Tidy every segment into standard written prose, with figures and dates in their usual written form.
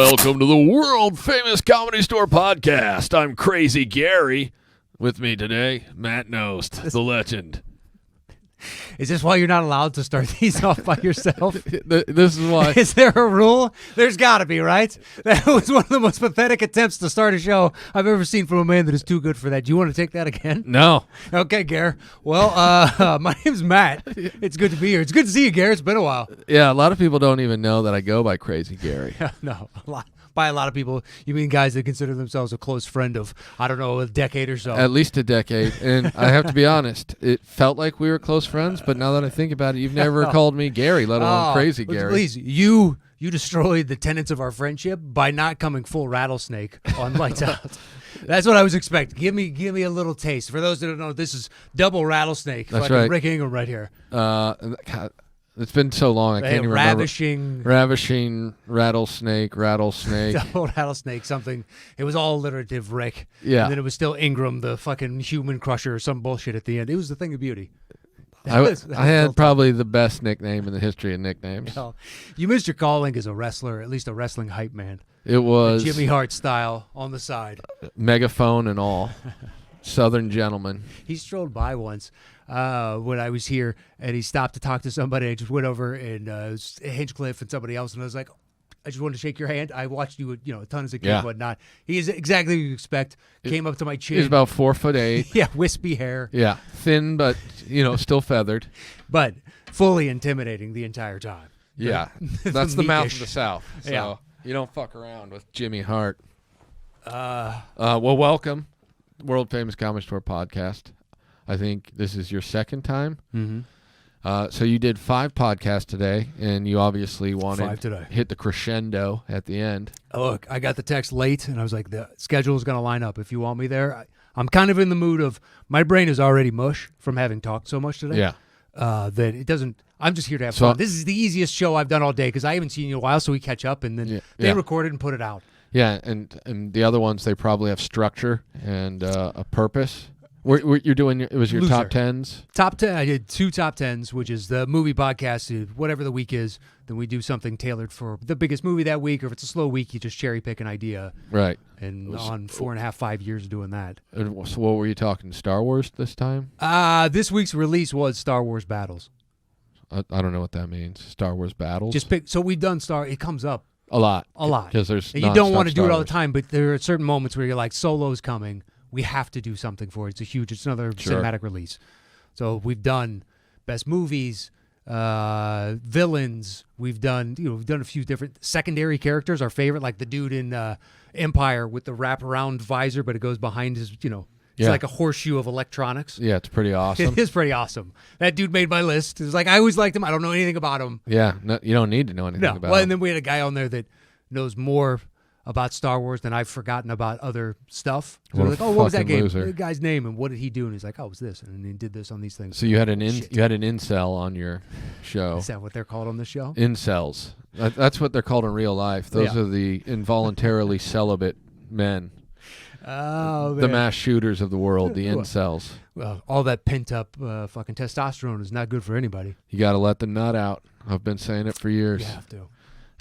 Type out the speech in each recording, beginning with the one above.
Welcome to the world famous Comedy Store podcast. I'm Crazy Gary. With me today, Matt Knost, the legend. Is this why you're not allowed to start these off by yourself? This is why. Is there a rule? There's got to be, right? That was one of the most pathetic attempts to start a show I've ever seen from a man that is too good for that. Do you want to take that again? No. Okay, Gare. Well, my name's Matt. It's good to be here. It's good to see you, Gare. It's been a while. Yeah, a lot of people don't even know that I go by Crazy Gary. No, by a lot of people, you mean guys that consider themselves a close friend of, I don't know, a decade or so. At least a decade. And I have to be honest, it felt like we were close friends, but now that I think about it, you've never called me Gary, let alone Crazy Gary. Please, you destroyed the tenets of our friendship by not coming full rattlesnake on Lights Out. That's what I was expecting. Give me a little taste. For those that don't know, this is double rattlesake. That's fucking right. Rick Ingham right here. God, it's been so long, I can't even remember. Ravishing, rattlesnake. Double rattlesnake, something. It was all alliterative, Rick. Yeah. And then it was still Ingram, the fucking human crusher or some bullshit at the end. It was the thing of beauty. I had probably the best nickname in the history of nicknames. You missed your calling as a wrestler, at least a wrestling hype man. It was Jimmy Hart style on the side. Megaphone and all. Southern gentleman. He strolled by once when I was here, and he stopped to talk to somebody. I just went over and Hinchcliffe and somebody else, and I was like, I just wanted to shake your hand. I watched you, a ton as a kid, whatnot. He is exactly what you expect. Came up to my chin. He's about 4'8". Yeah, wispy hair. Yeah, thin, but still feathered. But fully intimidating the entire time. Yeah, that's the mouth of the South. So yeah. You don't fuck around with Jimmy Hart. Well, welcome, world famous Comedy Store podcast. I think this is your second time. Mm-hmm. So you did 5 podcasts today, and you obviously wanted to hit the crescendo at the end. Oh, look, I got the text late, and I was like, the schedule is going to line up. If you want me there, I'm kind of in the mood of, my brain is already mush from having talked so much today. Yeah. That it doesn't, I'm just here to have fun. This is the easiest show I've done all day because I haven't seen you in a while, so we catch up, and then they record it and put it out. Yeah, and the other ones, they probably have structure and a purpose. You're doing, it was your Loser. top 10s? Top 10, I did 2 top 10s, which is the movie podcast, whatever the week is, then we do something tailored for the biggest movie that week, or if it's a slow week, you just cherry pick an idea. Right. And on 4.5, 5 years of doing that. And so what were you talking, Star Wars this time? This week's release was Star Wars Battles. I don't know what that means. Star Wars Battles? Just pick, so we've done it comes up. A lot. Because there's you don't want to do it all the time, but there are certain moments where you're like, Solo's coming. We have to do something for it. It's another cinematic release. So we've done best movies, villains. We've done a few different secondary characters. Our favorite, like the dude in Empire with the wraparound visor, but it goes behind his, it's like a horseshoe of electronics. Yeah, it's pretty awesome. It is pretty awesome. That dude made my list. It's like, I always liked him. I don't know anything about him. Yeah, no, you don't need to know anything about him. And then we had a guy on there that knows more about Star Wars than I've forgotten about other stuff. So we're like, what was that game? Loser. The guy's name, and what did he do? And he's like, it was this, and he did this on these things. So you had an incel on your show. Is that what they're called on the show? Incels. That's what they're called in real life. Those are the involuntarily celibate men. Oh, man. The mass shooters of the world, the incels. Well, all that pent up fucking testosterone is not good for anybody. You got to let the nut out. I've been saying it for years. You have to.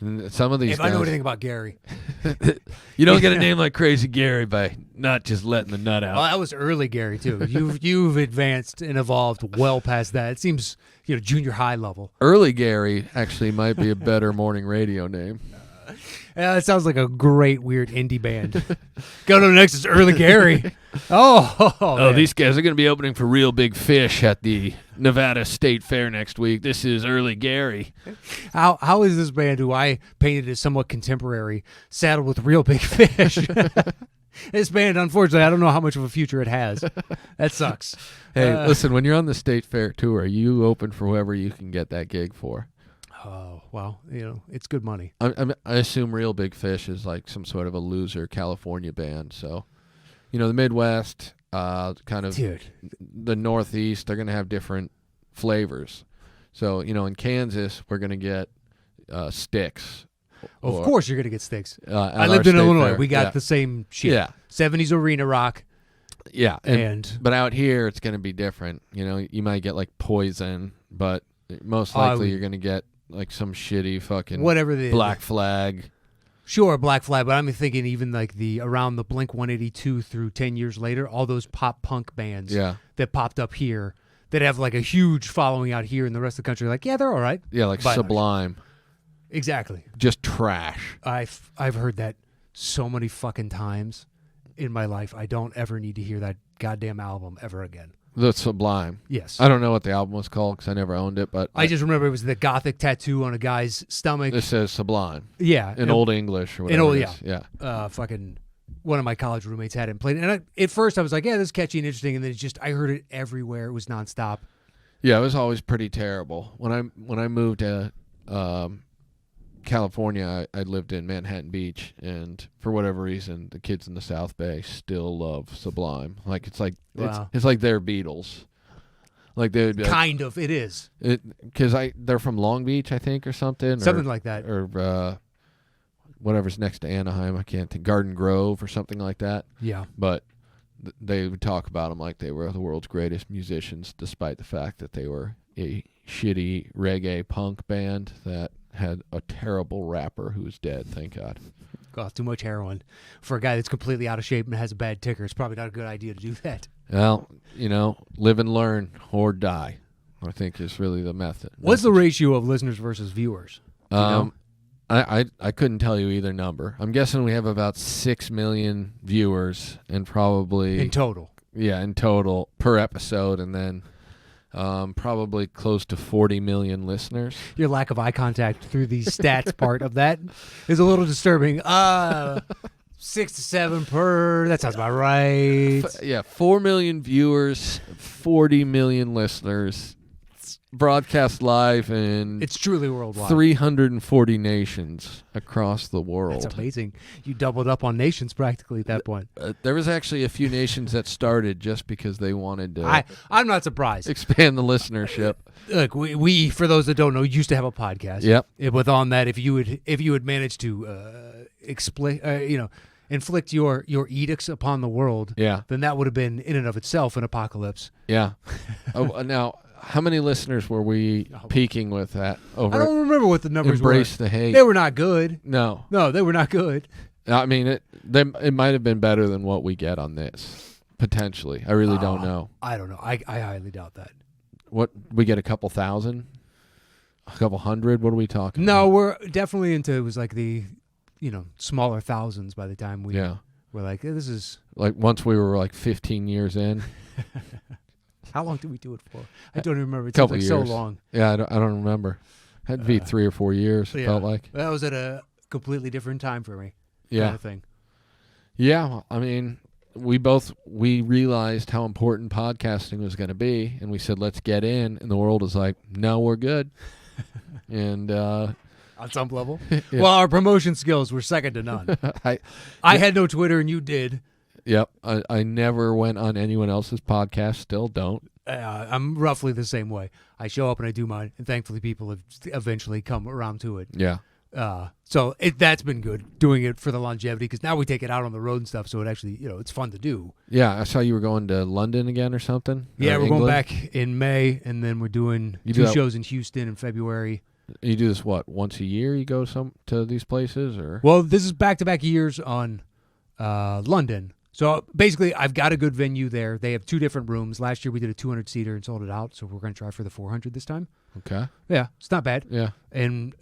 And some of these If I know anything about Gary. You don't get a name like Crazy Gary by not just letting the nut out. Well, that was early Gary, too. You've advanced and evolved well past that. It seems, junior high level. Early Gary actually might be a better morning radio name. It sounds like a great, weird indie band. Go to the next is Early Gary. Oh, these guys are going to be opening for Real Big Fish at the Nevada State Fair next week. This is Early Gary. How is this band, who I painted as somewhat contemporary, saddled with Real Big Fish? This band, unfortunately, I don't know how much of a future it has. That sucks. Hey, listen, when you're on the State Fair tour, you open for whoever you can get that gig for. Oh, well, it's good money. I assume Real Big Fish is like some sort of a loser California band. So, the Midwest, kind of the Northeast, they're going to have different flavors. So, in Kansas, we're going to get Styx. Of course you're going to get Styx. I lived in Illinois. Fair. We got the same shit. Yeah. 70s arena rock. Yeah. But out here, it's going to be different. You might get like Poison, but most likely you're going to get like some shitty fucking whatever the Black Flag. Sure, Black Flag, but I'm thinking even like around the Blink 182 through 10 years later, all those pop punk bands that popped up here that have like a huge following out here in the rest of the country. Like, yeah, they're all right. Yeah, like Sublime. Exactly. Just trash. I've heard that so many fucking times in my life. I don't ever need to hear that goddamn album ever again. The Sublime. Yes. I don't know what the album was called because I never owned it, but I just remember it was the gothic tattoo on a guy's stomach. It says Sublime. Yeah. In Old English or whatever. Yeah. Fucking one of my college roommates had it and played it. And at first I was like, yeah, this is catchy and interesting. And then I heard it everywhere. It was nonstop. Yeah, it was always pretty terrible. When I moved to California, I lived in Manhattan Beach, and for whatever reason, the kids in the South Bay still love Sublime. Like it's like it's like their Beatles. Like they would be kind of it is because they're from Long Beach, I think, or something like that, or whatever's next to Anaheim. I can't think, Garden Grove or something like that. Yeah, but they would talk about them like they were the world's greatest musicians, despite the fact that they were a shitty reggae punk band that had a terrible rapper who's dead, thank God. God, too much heroin. For a guy that's completely out of shape and has a bad ticker, it's probably not a good idea to do that. Well, live and learn or die, I think is really the method. What's the ratio of listeners versus viewers? I couldn't tell you either number. I'm guessing we have about 6 million viewers and probably... In total. Yeah, in total per episode, and then... probably close to 40 million listeners. Your lack of eye contact through the stats part of that is a little disturbing. 6 to 7 per. That sounds about right. 4 million viewers, 40 million listeners. Broadcast live in it's truly worldwide. 340 nations across the world. That's amazing. You doubled up on nations practically at that point. There was actually a few nations that started just because they wanted to. I'm not surprised. Expand the listenership. Look, we for those that don't know, used to have a podcast. Yep. With on that, if you had managed to inflict your edicts upon the world, then that would have been in and of itself an apocalypse. Yeah. Now. How many listeners were we peaking with that over? I don't remember what the numbers were. Embrace the hate. They were not good. No, they were not good. I mean, it might have been better than what we get on this, potentially. I really don't know. I don't know. I highly doubt that. What, we get a couple thousand? A couple hundred? What are we talking about? No, we're definitely into, it was like the, smaller thousands by the time we were like, this is... Like once we were like 15 years in. How long did we do it for? I don't even remember. It couple like years. So long. Yeah, I don't remember. Had to be 3 or 4 years, it felt like. That was at a completely different time for me. Yeah. Kind of thing. Yeah, I mean, we realized how important podcasting was going to be, and we said, let's get in, and the world is like, no, we're good. And... on some level? Well, our promotion skills were second to none. I had no Twitter, and you did. Yep. I never went on anyone else's podcast. Still don't. I'm roughly the same way. I show up and I do mine, and thankfully people have eventually come around to it. Yeah. So that's been good, doing it for the longevity, because now we take it out on the road and stuff, so it actually, it's fun to do. Yeah, I saw you were going to London again or something. Yeah, we're going back in May, and then we're doing 2 shows in Houston in February. You do this, what, once a year you go to these places? Or? Well, this is back-to-back years on London. So basically, I've got a good venue there. They have 2 different rooms. Last year, we did a 200-seater and sold it out, so we're going to try for the 400 this time. Okay. Yeah, it's not bad. Yeah. And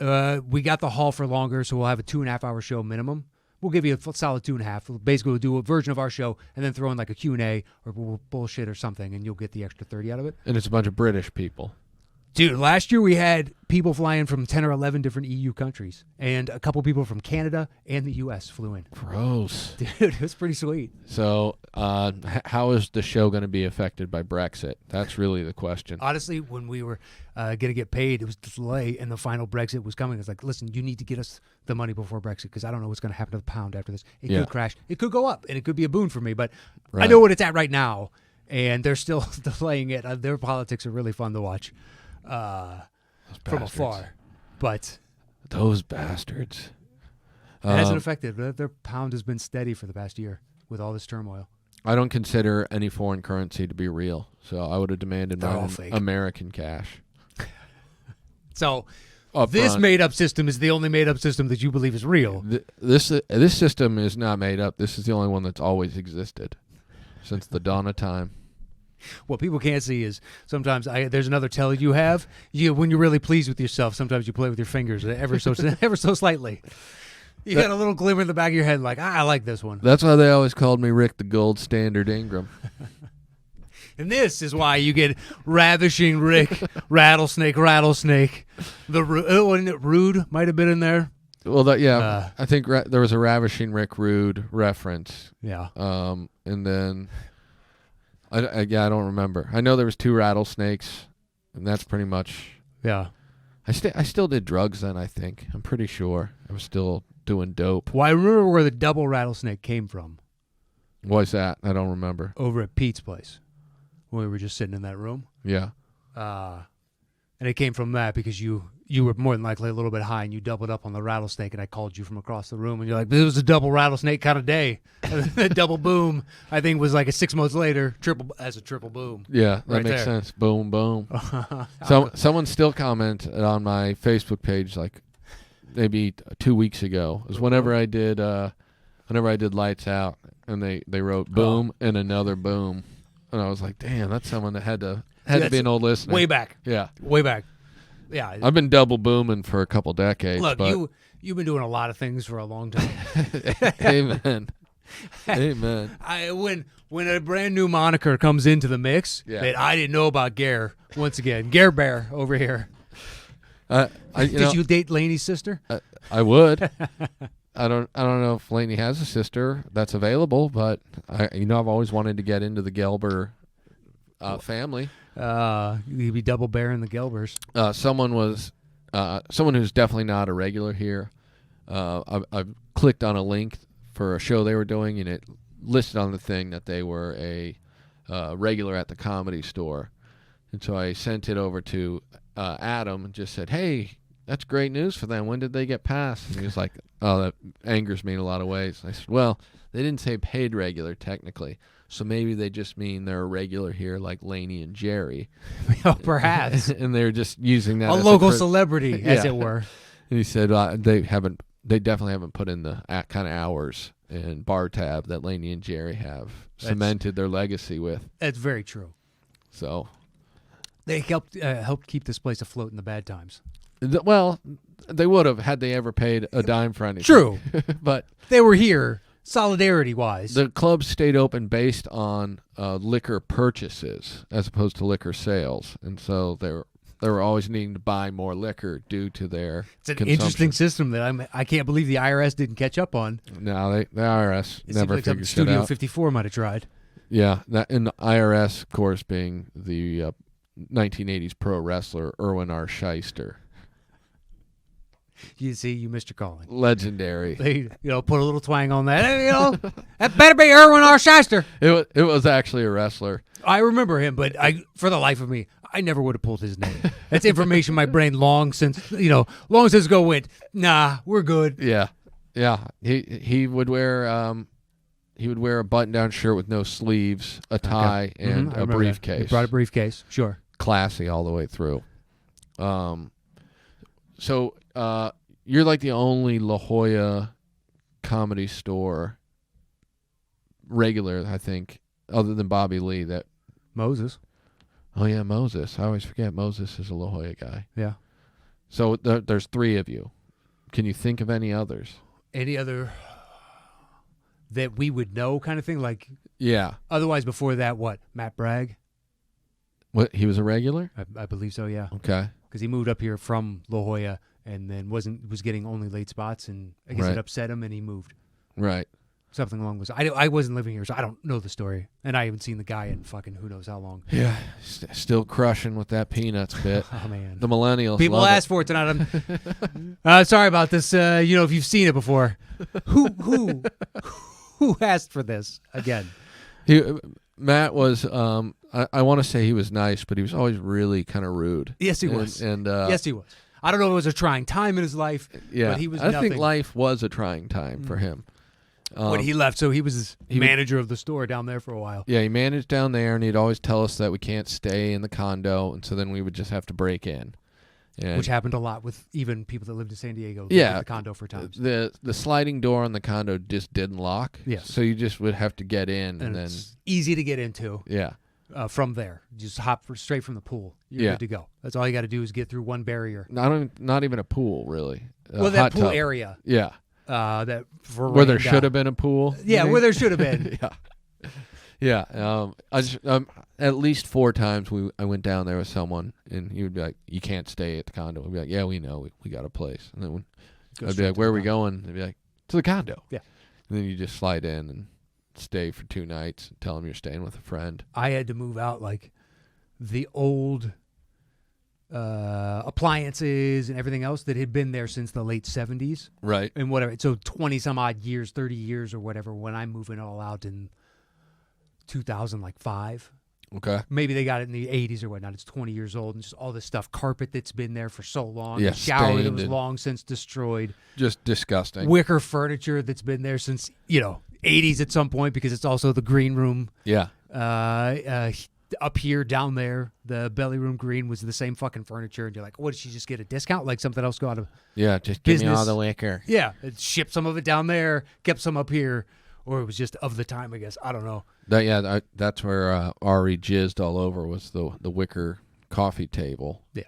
we got the hall for longer, so we'll have a 2.5-hour show minimum. We'll give you a solid 2.5. Basically, we'll do a version of our show and then throw in like a Q&A or bullshit or something, and you'll get the extra 30 out of it. And it's a bunch of British people. Dude, last year we had people flying from 10 or 11 different EU countries, and a couple people from Canada and the U.S. flew in. Gross. Dude, it was pretty sweet. So how is the show going to be affected by Brexit? That's really the question. Honestly, when we were going to get paid, it was the delay, and the final Brexit was coming. It's like, listen, you need to get us the money before Brexit, because I don't know what's going to happen to the pound after this. It could crash. It could go up, and it could be a boon for me, but I know what it's at right now, and they're still delaying it. Their politics are really fun to watch. From afar, but those bastards. It hasn't affected. Their pound has been steady for the past year with all this turmoil. I don't consider any foreign currency to be real, so I would have demanded my American cash. So up This front. made-up system is the only made-up system that you believe is real. This system is not made up. This is the only one that's always existed since the dawn of time. What people can't see is sometimes there's another tell you have. When you're really pleased with yourself, sometimes you play with your fingers ever so slightly. You got a little glimmer in the back of your head like, I like this one. That's why they always called me Rick the Gold Standard Ingram. And this is why you get Ravishing Rick, Rattlesnake. Wasn't it Rude might have been in there. Well, I think there was a Ravishing Rick Rude reference. Yeah. And then, I don't remember. I know there was 2 rattlesnakes, and that's pretty much. Yeah. I still did drugs then. I think I'm pretty sure I was still doing dope. Well, I remember where the double rattlesnake came from. What's that? I don't remember. Over at Pete's place, when we were just sitting in that room. Yeah. And it came from that because you were more than likely a little bit high and you doubled up on the rattlesnake, and I called you from across the room and you're like, this was a double rattlesnake kind of day. The double boom, I think, was like a 6 months later, triple boom. Yeah, that Right makes there. sense. Boom, boom. Someone still commented on my Facebook page like maybe 2 weeks ago. It was whenever I did Lights Out, and they wrote boom and another boom. And I was like, damn, that's someone that had to be an old listener. Way back. Yeah. Way back. Yeah. I've been double booming for a couple decades. Look, but you've been doing a lot of things for a long time. Amen. Amen. When a brand new moniker comes into the mix that I didn't know about, Gare, once again, Gare Bear over here. Did you date Laney's sister? I would. I don't know if Laney has a sister that's available, but I've always wanted to get into the Gelber family. You'd be double bearing the Gelbers. Someone who's definitely not a regular here. I've clicked on a link for a show they were doing, and it listed on the thing that they were a regular at the Comedy Store. And so I sent it over to Adam and just said, hey, that's great news for them. When did they get passed? And he was like, oh, that angers me in a lot of ways. And I said, well, they didn't say paid regular technically, so maybe they just mean they're a regular here like Laney and Jerry. Oh, perhaps. And they're just using that a as local celebrity, as Yeah. it were. And he said they definitely haven't put in the kind of hours and bar tab that Laney and Jerry have cemented their legacy with. That's very true. So they helped keep this place afloat in the bad times. Well, they would have had they ever paid a dime for anything. True. But they were here solidarity-wise. The club stayed open based on liquor purchases as opposed to liquor sales. And so they were always needing to buy more liquor due to their It's an consumption. interesting system that I can't believe the IRS didn't catch up on. No, the IRS It never seems like figured shit Studio out. 54 might have tried. Yeah, and the IRS, of course, being the 1980s pro wrestler Erwin R. Shyster. You see, you missed your calling. Legendary. They, put a little twang on that. Hey, that better be Erwin R. Shyster. It was actually a wrestler. I remember him, but for the life of me, I never would have pulled his name. That's information my brain long since ago went, nah, we're good. Yeah. He would wear a button-down shirt with no sleeves, a tie, and a briefcase. He brought a briefcase, sure. Classy all the way through. So you're like the only La Jolla Comedy Store regular, I think, other than Bobby Lee. That Moses. Oh yeah, Moses. I always forget Moses is a La Jolla guy. Yeah. So there's 3 of you. Can you think of any others? Any other that we would know, kind of thing? Like, yeah. Otherwise, before that, what? Matt Bragg? What? He was a regular? I believe so. Yeah. Okay. Because he moved up here from La Jolla and then was getting only late spots, and I guess it upset him, and he moved. Right. Something along those. I wasn't living here, so I don't know the story, and I haven't seen the guy in fucking who knows how long. Yeah. Still crushing with that Peanuts bit. Oh man. The millennials. People love ask for it tonight. Sorry about this. If you've seen it before, who asked for this again? Matt was. I want to say he was nice, but he was always really kind of rude. Yes, he was. And yes, he was. I don't know if it was a trying time in his life. Yeah, but he was. I think life was a trying time for him. When he left, so he was manager of the store down there for a while. Yeah, he managed down there, and he'd always tell us that we can't stay in the condo, and so then we would just have to break in. Which happened a lot with even people that lived in San Diego. Yeah, the condo for times. The sliding door on the condo just didn't lock. Yes. So you just would have to get in, and then it's easy to get into. Yeah. From there, just hop straight from the pool. You're good to go. That's all you got to do is get through one barrier. Not even a pool, really. Well, that pool area. Yeah. That where there should have been a pool. Yeah, where there should have been. Yeah. At least 4 times I went down there with someone, and he would be like, "You can't stay at the condo." We'd be like, "Yeah, we know. We got a place." And then I'd be like, "Where are we going?" They'd be like, "To the condo." Yeah. And then you just slide in and stay for 2 nights and tell them you're staying with a friend. I had to move out like the old appliances and everything else that had been there since the late 70s. Right. And whatever. So 20 some odd years, 30 years or whatever, when I'm moving all out in 2005. Okay. Maybe they got it in the 80s or whatnot. It's 20 years old, and just all this stuff. Carpet that's been there for so long. Yeah, the shower that stained was long since destroyed. Just disgusting. Wicker furniture that's been there since, 80s at some point, because it's also the green room. Yeah. Up here, down there, the belly room green was the same fucking furniture. And you're like, what, did she just get a discount? Like something else go out of Yeah, just business? Give me all the wicker. Yeah. It shipped some of it down there, kept some up here. Or it was just of the time, I guess. I don't know. That's where Ari jizzed all over, was the wicker coffee table. Yeah.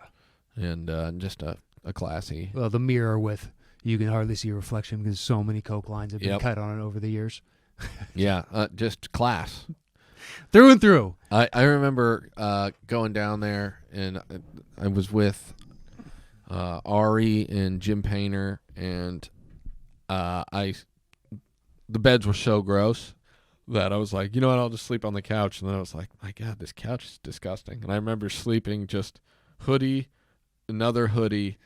And just a classy. Well, the mirror with, you can hardly see a reflection because so many Coke lines have been cut on it over the years. Yeah, just class. Through and through. I remember going down there, and I was with Ari and Jim Painter, and the beds were so gross that I was like, you know what, I'll just sleep on the couch. And then I was like, my God, this couch is disgusting. And I remember sleeping just hoodie, another hoodie,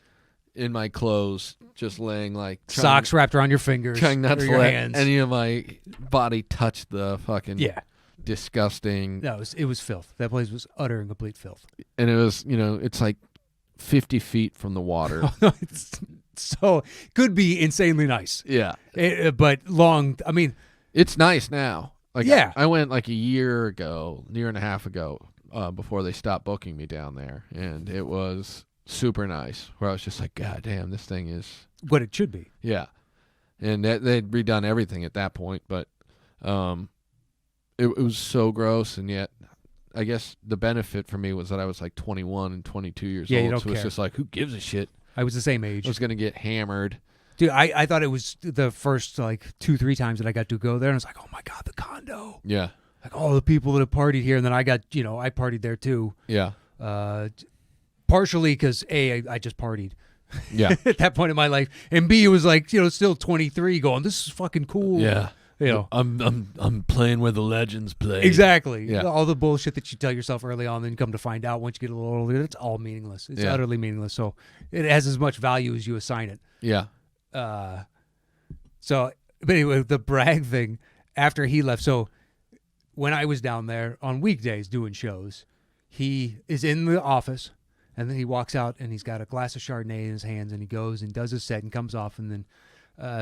in my clothes, just laying like... Socks wrapped around your fingers. Trying not to your let hands. any of my body touch the fucking... Yeah. Disgusting. No, it was filth. That place was utter and complete filth. And it was, it's like 50 feet from the water. So could be insanely nice. Yeah. But long, I mean... It's nice now. Like, yeah. I went like a year and a half ago, before they stopped booking me down there. And it was super nice, where I was just like, God damn, this thing is... what it should be. Yeah. And they'd redone everything at that point, but... It was so gross, and yet I guess the benefit for me was that I was like 21 and 22 years old. You don't so care. It's just like, who gives a shit? I was the same age. I was going to get hammered. Dude, I thought it was the first like 2-3 times that I got to go there, and I was like, oh my God, the condo. Yeah. Like all the people that have partied here, and then I got, I partied there too. Yeah. Partially because I just partied. Yeah. At that point in my life, and B, it was like, still 23 going, this is fucking cool. Yeah. I'm playing where the legends play. Exactly. Yeah. All the bullshit that you tell yourself early on, then come to find out once you get a little older, it's all meaningless. It's utterly meaningless. So it has as much value as you assign it. Yeah. But anyway, the brag thing after he left. So when I was down there on weekdays doing shows, he is in the office, and then he walks out and he's got a glass of Chardonnay in his hands, and he goes and does his set and comes off, and then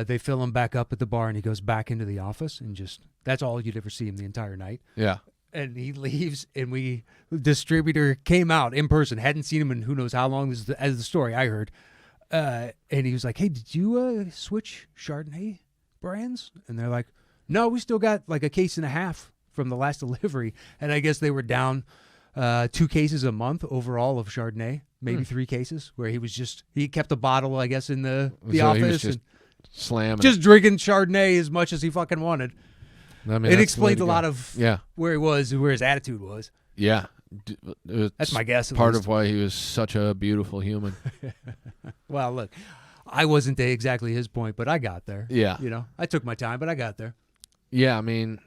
they fill him back up at the bar, and he goes back into the office, and just that's all you'd ever see him the entire night. Yeah. And he leaves, and the distributor came out in person, hadn't seen him in who knows how long. This is as the story I heard. And he was like, hey, did you switch Chardonnay brands? And they're like, no, we still got like a case and a half from the last delivery. And I guess they were down 2 cases a month overall of Chardonnay, maybe 3 cases, where he kept a bottle, I guess, in the office. He was just slamming just drinking Chardonnay as much as he fucking wanted. I mean, it explains a lot of where he was, where his attitude was. Yeah. That's my guess. Part of why he was such a beautiful human. Well, look, I wasn't to exactly his point, but I got there. Yeah. I took my time, but I got there. Yeah, I mean,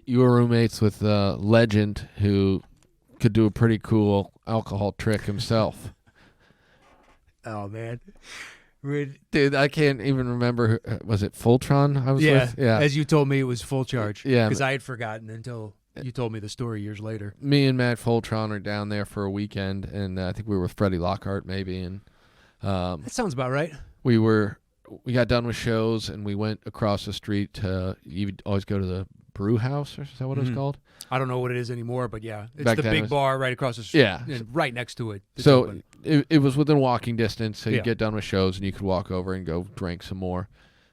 you were roommates with a legend who could do a pretty cool alcohol trick himself. Oh, man. Dude, I can't even remember. Was it Fultron I was with? Yeah. As you told me, it was full charge. Yeah. Because I had forgotten until you told me the story years later. Me and Matt Fultron are down there for a weekend, and I think we were with Freddie Lockhart maybe. And that sounds about right. We got done with shows, and we went across the street to. You always go to the Brew House, or is that what it was called? I don't know what it is anymore, but yeah, it's Back the then big bar right across the street. Yeah. And right next to it. It's So open. it was within walking distance, so you Yeah. get done with shows and you could walk over and go drink some more.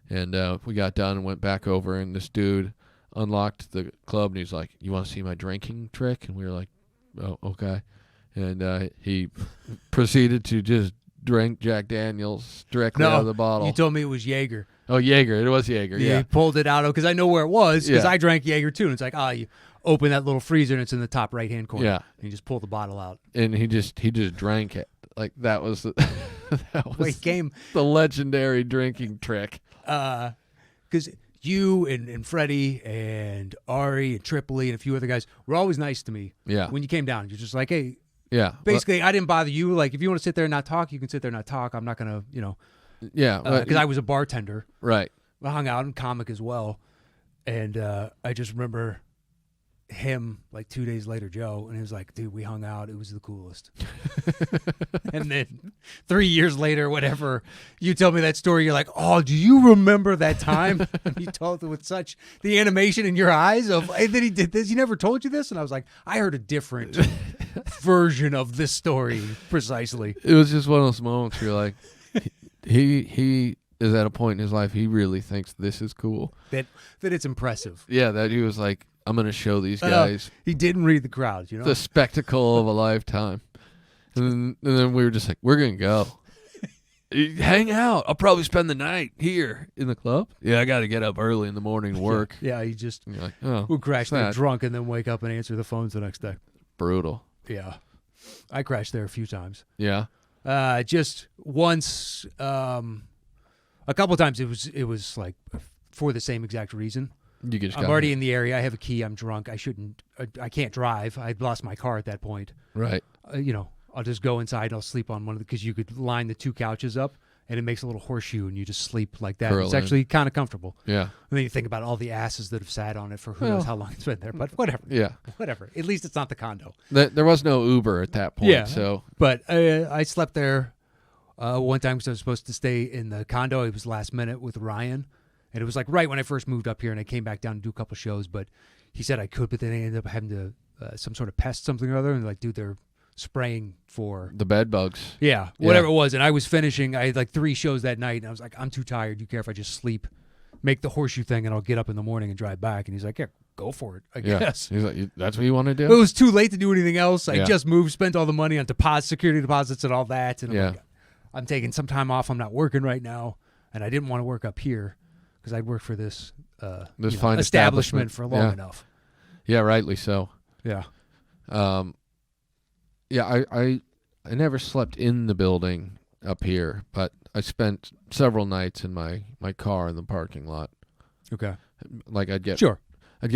And we got done and went back over, and this dude unlocked the club, and he's like, "You want to see my drinking trick?" And we were like, "Oh, okay." And he proceeded to just drink Jack Daniels directly out of the bottle. You told me it was Jaeger. Oh, Jaeger. It was Jaeger, He yeah. pulled it out because I know where it was because Yeah. I drank Jaeger too. And it's like, you open that little freezer and it's in the top right-hand corner. Yeah. And you just pull the bottle out. And he just drank it. Like, that was the, Wait, game. the legendary drinking trick. Because you and Freddie and Ari and Tripoli and a few other guys were always nice to me. Yeah. When you came down, you're just like, hey, Yeah. basically, I didn't bother you. Like, if you want to sit there and not talk, you can sit there and not talk. I'm not going to, Yeah. because I was a bartender. Right. I hung out and comic as well. And I just remember him, like 2 days later, Joe, and he was like, dude, we hung out. It was the coolest. And then 3 years later, whatever, you tell me that story. You're like, oh, do you remember that time? And you told it with such the animation in your eyes of, hey, that he did this. He never told you this? And I was like, I heard a different version of this story precisely. It was just one of those moments where you're like, he is at a point in his life he really thinks this is cool. That it's impressive. Yeah, that he was like, I'm going to show these guys He didn't read the crowd, the spectacle of a lifetime. And then we were just like, we're going to go. Hang out. I'll probably spend the night here in the club. Yeah, I got to get up early in the morning to work. Yeah, he just And you're like, oh, would crash there sad. drunk and then wake up and answer the phones the next day. Brutal. Yeah. I crashed there a few times. Yeah. Just once, a couple of times it was like for the same exact reason. You just I'm got already in the area. I have a key. I'm drunk. I can't drive. I lost my car at that point. Right. I'll just go inside and I'll sleep on one of because you could line the two couches up and it makes a little horseshoe and you just sleep like that. Curl It's in. actually kind of comfortable. Yeah. And then you think about all the asses that have sat on it for who knows how long it's been there. But whatever. Yeah. Whatever. At least it's not the condo. There was no Uber at that point. Yeah. So But I slept there one time because I was supposed to stay in the condo. It was last minute with Ryan. And it was like right when I first moved up here and I came back down to do a couple shows. But he said I could, but then I ended up having to some sort of pest something or other. And like, dude, they're spraying for the bed bugs. Yeah, whatever it was. And I was finishing. I had like 3 shows that night. And I was like, I'm too tired. You care if I just sleep, make the horseshoe thing, and I'll get up in the morning and drive back. And he's like, yeah, go for it, I guess. He's like, that's what you want to do? It was too late to do anything else. I Yeah. just moved, spent all the money on security deposits and all that. And I'm Yeah. like, I'm taking some time off. I'm not working right now. And I didn't want to work up here because I'd worked for this fine establishment for long Yeah. enough. Yeah, rightly so. Yeah. Yeah, I never slept in the building up here, but I spent several nights in my car in the parking lot. Okay. Like I'd get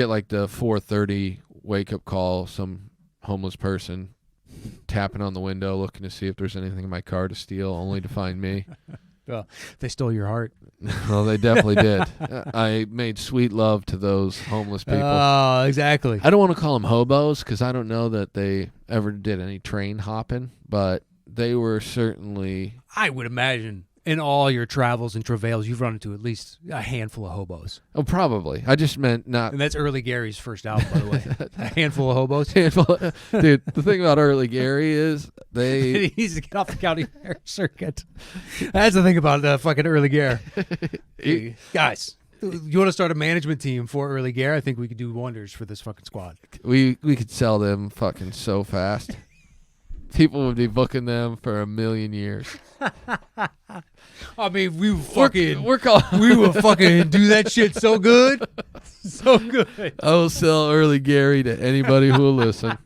like the 4:30 wake up call, some homeless person tapping on the window looking to see if there's anything in my car to steal, only to find me. Well, they stole your heart. Well, they definitely did. I made sweet love to those homeless people. Oh, exactly. I don't want to call them hobos because I don't know that they ever did any train hopping, but they were certainly... I would imagine in all your travels and travails, you've run into at least a handful of hobos. Oh, probably. I just meant not... And that's Early Gary's first album, by the way. A handful of hobos. Dude, the thing about Early Gary is they... He needs to get off the county fair circuit. That's the thing about fucking Early Gary. Guys, you want to start a management team for Early Gary? I think we could do wonders for this fucking squad. We could sell them fucking so fast. People would be booking them for 1,000,000 years. I mean, we would fucking we would fucking do that shit so good. So good. I will sell Early Gary to anybody who will listen.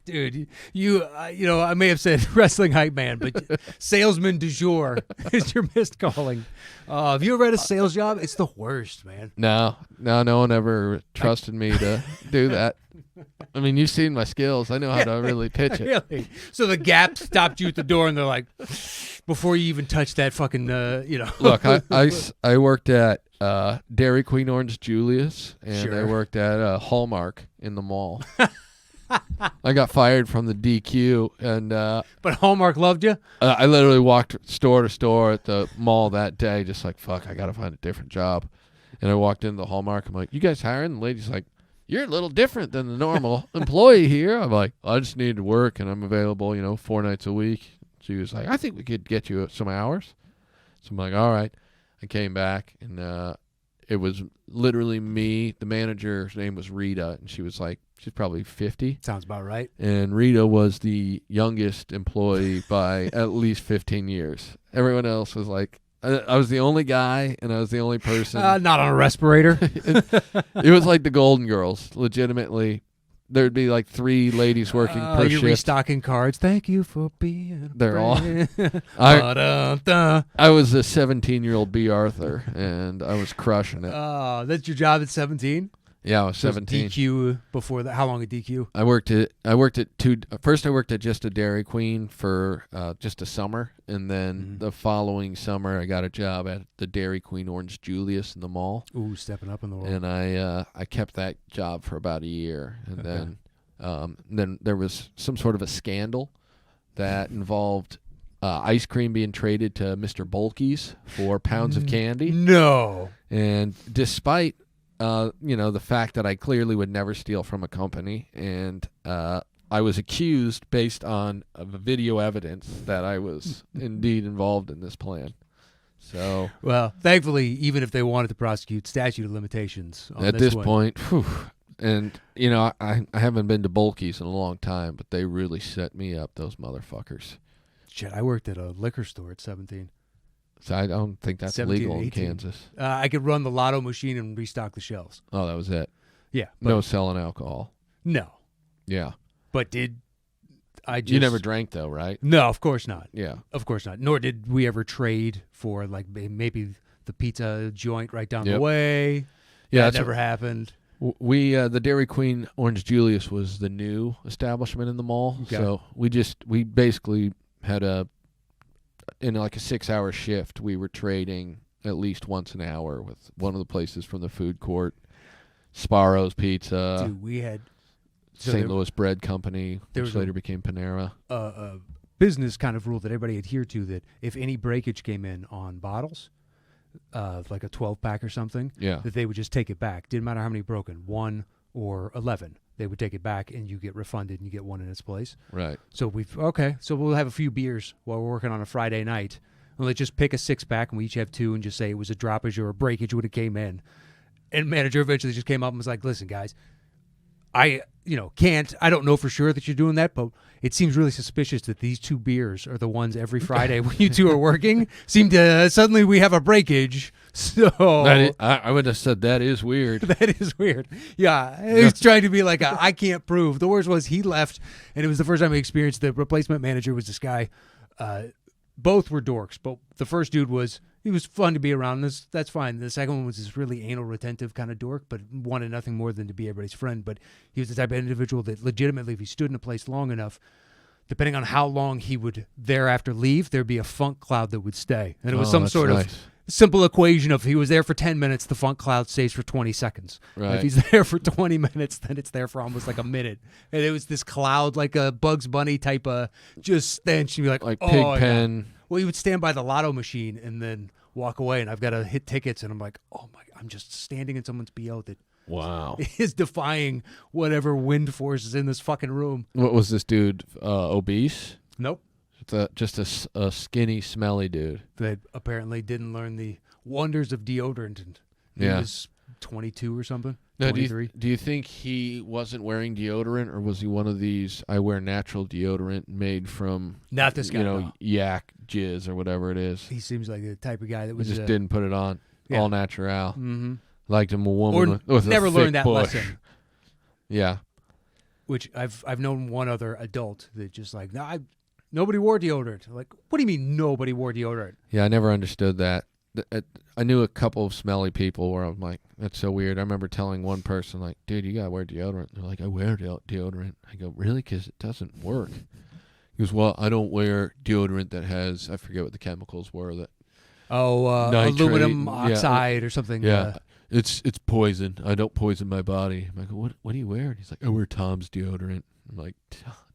Dude, I may have said wrestling hype man, but salesman du jour is your missed calling. Have you ever had a sales job? It's the worst, man. No one ever trusted me to do that. I mean, you've seen my skills. I know how to really pitch it. Really? So the Gap stopped you at the door, and they're like, before you even touch that fucking, Look, I worked at Dairy Queen Orange Julius, and Sure. I worked at Hallmark in the mall. I got fired from the DQ, and But Hallmark loved you? I literally walked store to store at the mall that day, just like, fuck, I got to find a different job. And I walked into the Hallmark. I'm like, you guys hiring? The lady's like, you're a little different than the normal employee here. I'm like, I just need to work, and I'm available, 4 nights a week. She was like, I think we could get you some hours. So I'm like, all right. I came back, and it was literally me. The manager's name was Rita, and she's probably 50. Sounds about right. And Rita was the youngest employee by at least 15 years. Everyone else was like, I was the only guy, and I was the only person. Not on a respirator. It was like the Golden Girls, legitimately. There'd be like 3 ladies working per you're shift. Restocking cards. Thank you for being. They're all. I was a 17-year-old B. Arthur, and I was crushing it. That's your job at 17? Yeah, I was 17. DQ before that. How long at DQ? I worked at 2. First, I worked at just a Dairy Queen for just a summer, and then the following summer, I got a job at the Dairy Queen Orange Julius in the mall. Ooh, stepping up in the world. And I kept that job for about a year, and then there was some sort of a scandal that involved ice cream being traded to Mr. Bulky's for pounds of candy. No. And despite the fact that I clearly would never steal from a company, and I was accused based on video evidence that I was indeed involved in this plan. So, well, thankfully, even if they wanted to prosecute, statute of limitations on at this one. point, and I haven't been to Bulky's in a long time, but they really set me up, those motherfuckers. Shit, I worked at a liquor store at 17. So I don't think that's 17, legal in 18. Kansas. I could run the lotto machine and restock the shelves. Oh, that was it. Yeah. No selling alcohol. No. Yeah. But did I just... You never drank, though, right? No, of course not. Yeah. Of course not. Nor did we ever trade for, like, maybe the pizza joint right down the way. Yeah, that never happened. The Dairy Queen Orange Julius was the new establishment in the mall. Okay. So we basically had in like a 6-hour shift, we were trading at least once an hour with one of the places from the food court, Sparrow's Pizza. Dude, we had St. Louis Bread Company, which later became Panera. A business kind of rule that everybody adhered to, that if any breakage came in on bottles, like a 12-pack or something, that they would just take it back. Didn't matter how many broken, 1 or 11. They would take it back, and you get refunded, and you get one in its place. Right. So we'll have a few beers while we're working on a Friday night. And let's just pick a 6-pack, and we each have 2, and just say it was a droppage or a breakage when it came in. And manager eventually just came up and was like, listen, guys, I don't know for sure that you're doing that, but it seems really suspicious that these 2 beers are the ones every Friday when you 2 are working. Seem to suddenly we have a breakage. So I would have said that is weird. That is weird. Yeah, he was trying to be like, I can't prove. The worst was he left, and it was the first time he experienced the replacement manager was this guy. Both were dorks, but the first dude was fun to be around. That's fine. The second one was this really anal retentive kind of dork, but wanted nothing more than to be everybody's friend. But he was the type of individual that legitimately, if he stood in a place long enough, depending on how long he would thereafter leave, there'd be a funk cloud that would stay. And it was some sort of simple equation of if he was there for 10 minutes, the funk cloud stays for 20 seconds. Right. If he's there for 20 minutes, then it's there for almost like a minute. And it was this cloud, like a Bugs Bunny type of just stench. You'd be like Pigpen. Yeah. Well, he would stand by the lotto machine and then walk away, and I've got to hit tickets, and I'm like, oh my, I'm just standing in someone's BO that is defying whatever wind force is in this fucking room. What was this dude, obese? Nope. Just a skinny, smelly dude. That apparently didn't learn the wonders of deodorant, and he was 22 or something. No, do you think he wasn't wearing deodorant, or was he one of these, I wear natural deodorant made from, not this guy, yak jizz or whatever it is? He seems like the type of guy that was just didn't put it on. Yeah. All natural. Mm-hmm. Liked him a woman or with never a learned thick that bush. lesson. Yeah. Which I've known one other adult that just like, nobody wore deodorant. Like, what do you mean nobody wore deodorant? Yeah, I never understood that. I knew a couple of smelly people where I'm like, that's so weird. I remember telling one person, like, dude, you got to wear deodorant. They're like, I wear deodorant. I go, really? Because it doesn't work. He goes, well, I don't wear deodorant that has, I forget what the chemicals were. Aluminum oxide or something. Yeah, it's poison. I don't poison my body. I'm like, what do you wear? And he's like, I wear Tom's deodorant. I'm like,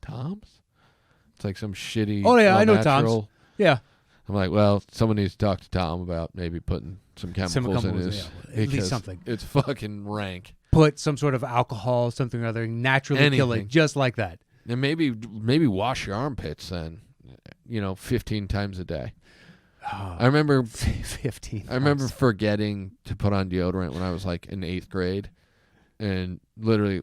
Tom's? It's like some shitty. Oh, yeah, I know Tom's. Yeah. I'm like, well, someone needs to talk to Tom about maybe putting some chemicals in his. At least something. It's fucking rank. Put some sort of alcohol, something or other, naturally kill it just like that. And maybe wash your armpits then, 15 times a day. Oh, I remember 15. I remember forgetting to put on deodorant when I was like in 8th grade, and literally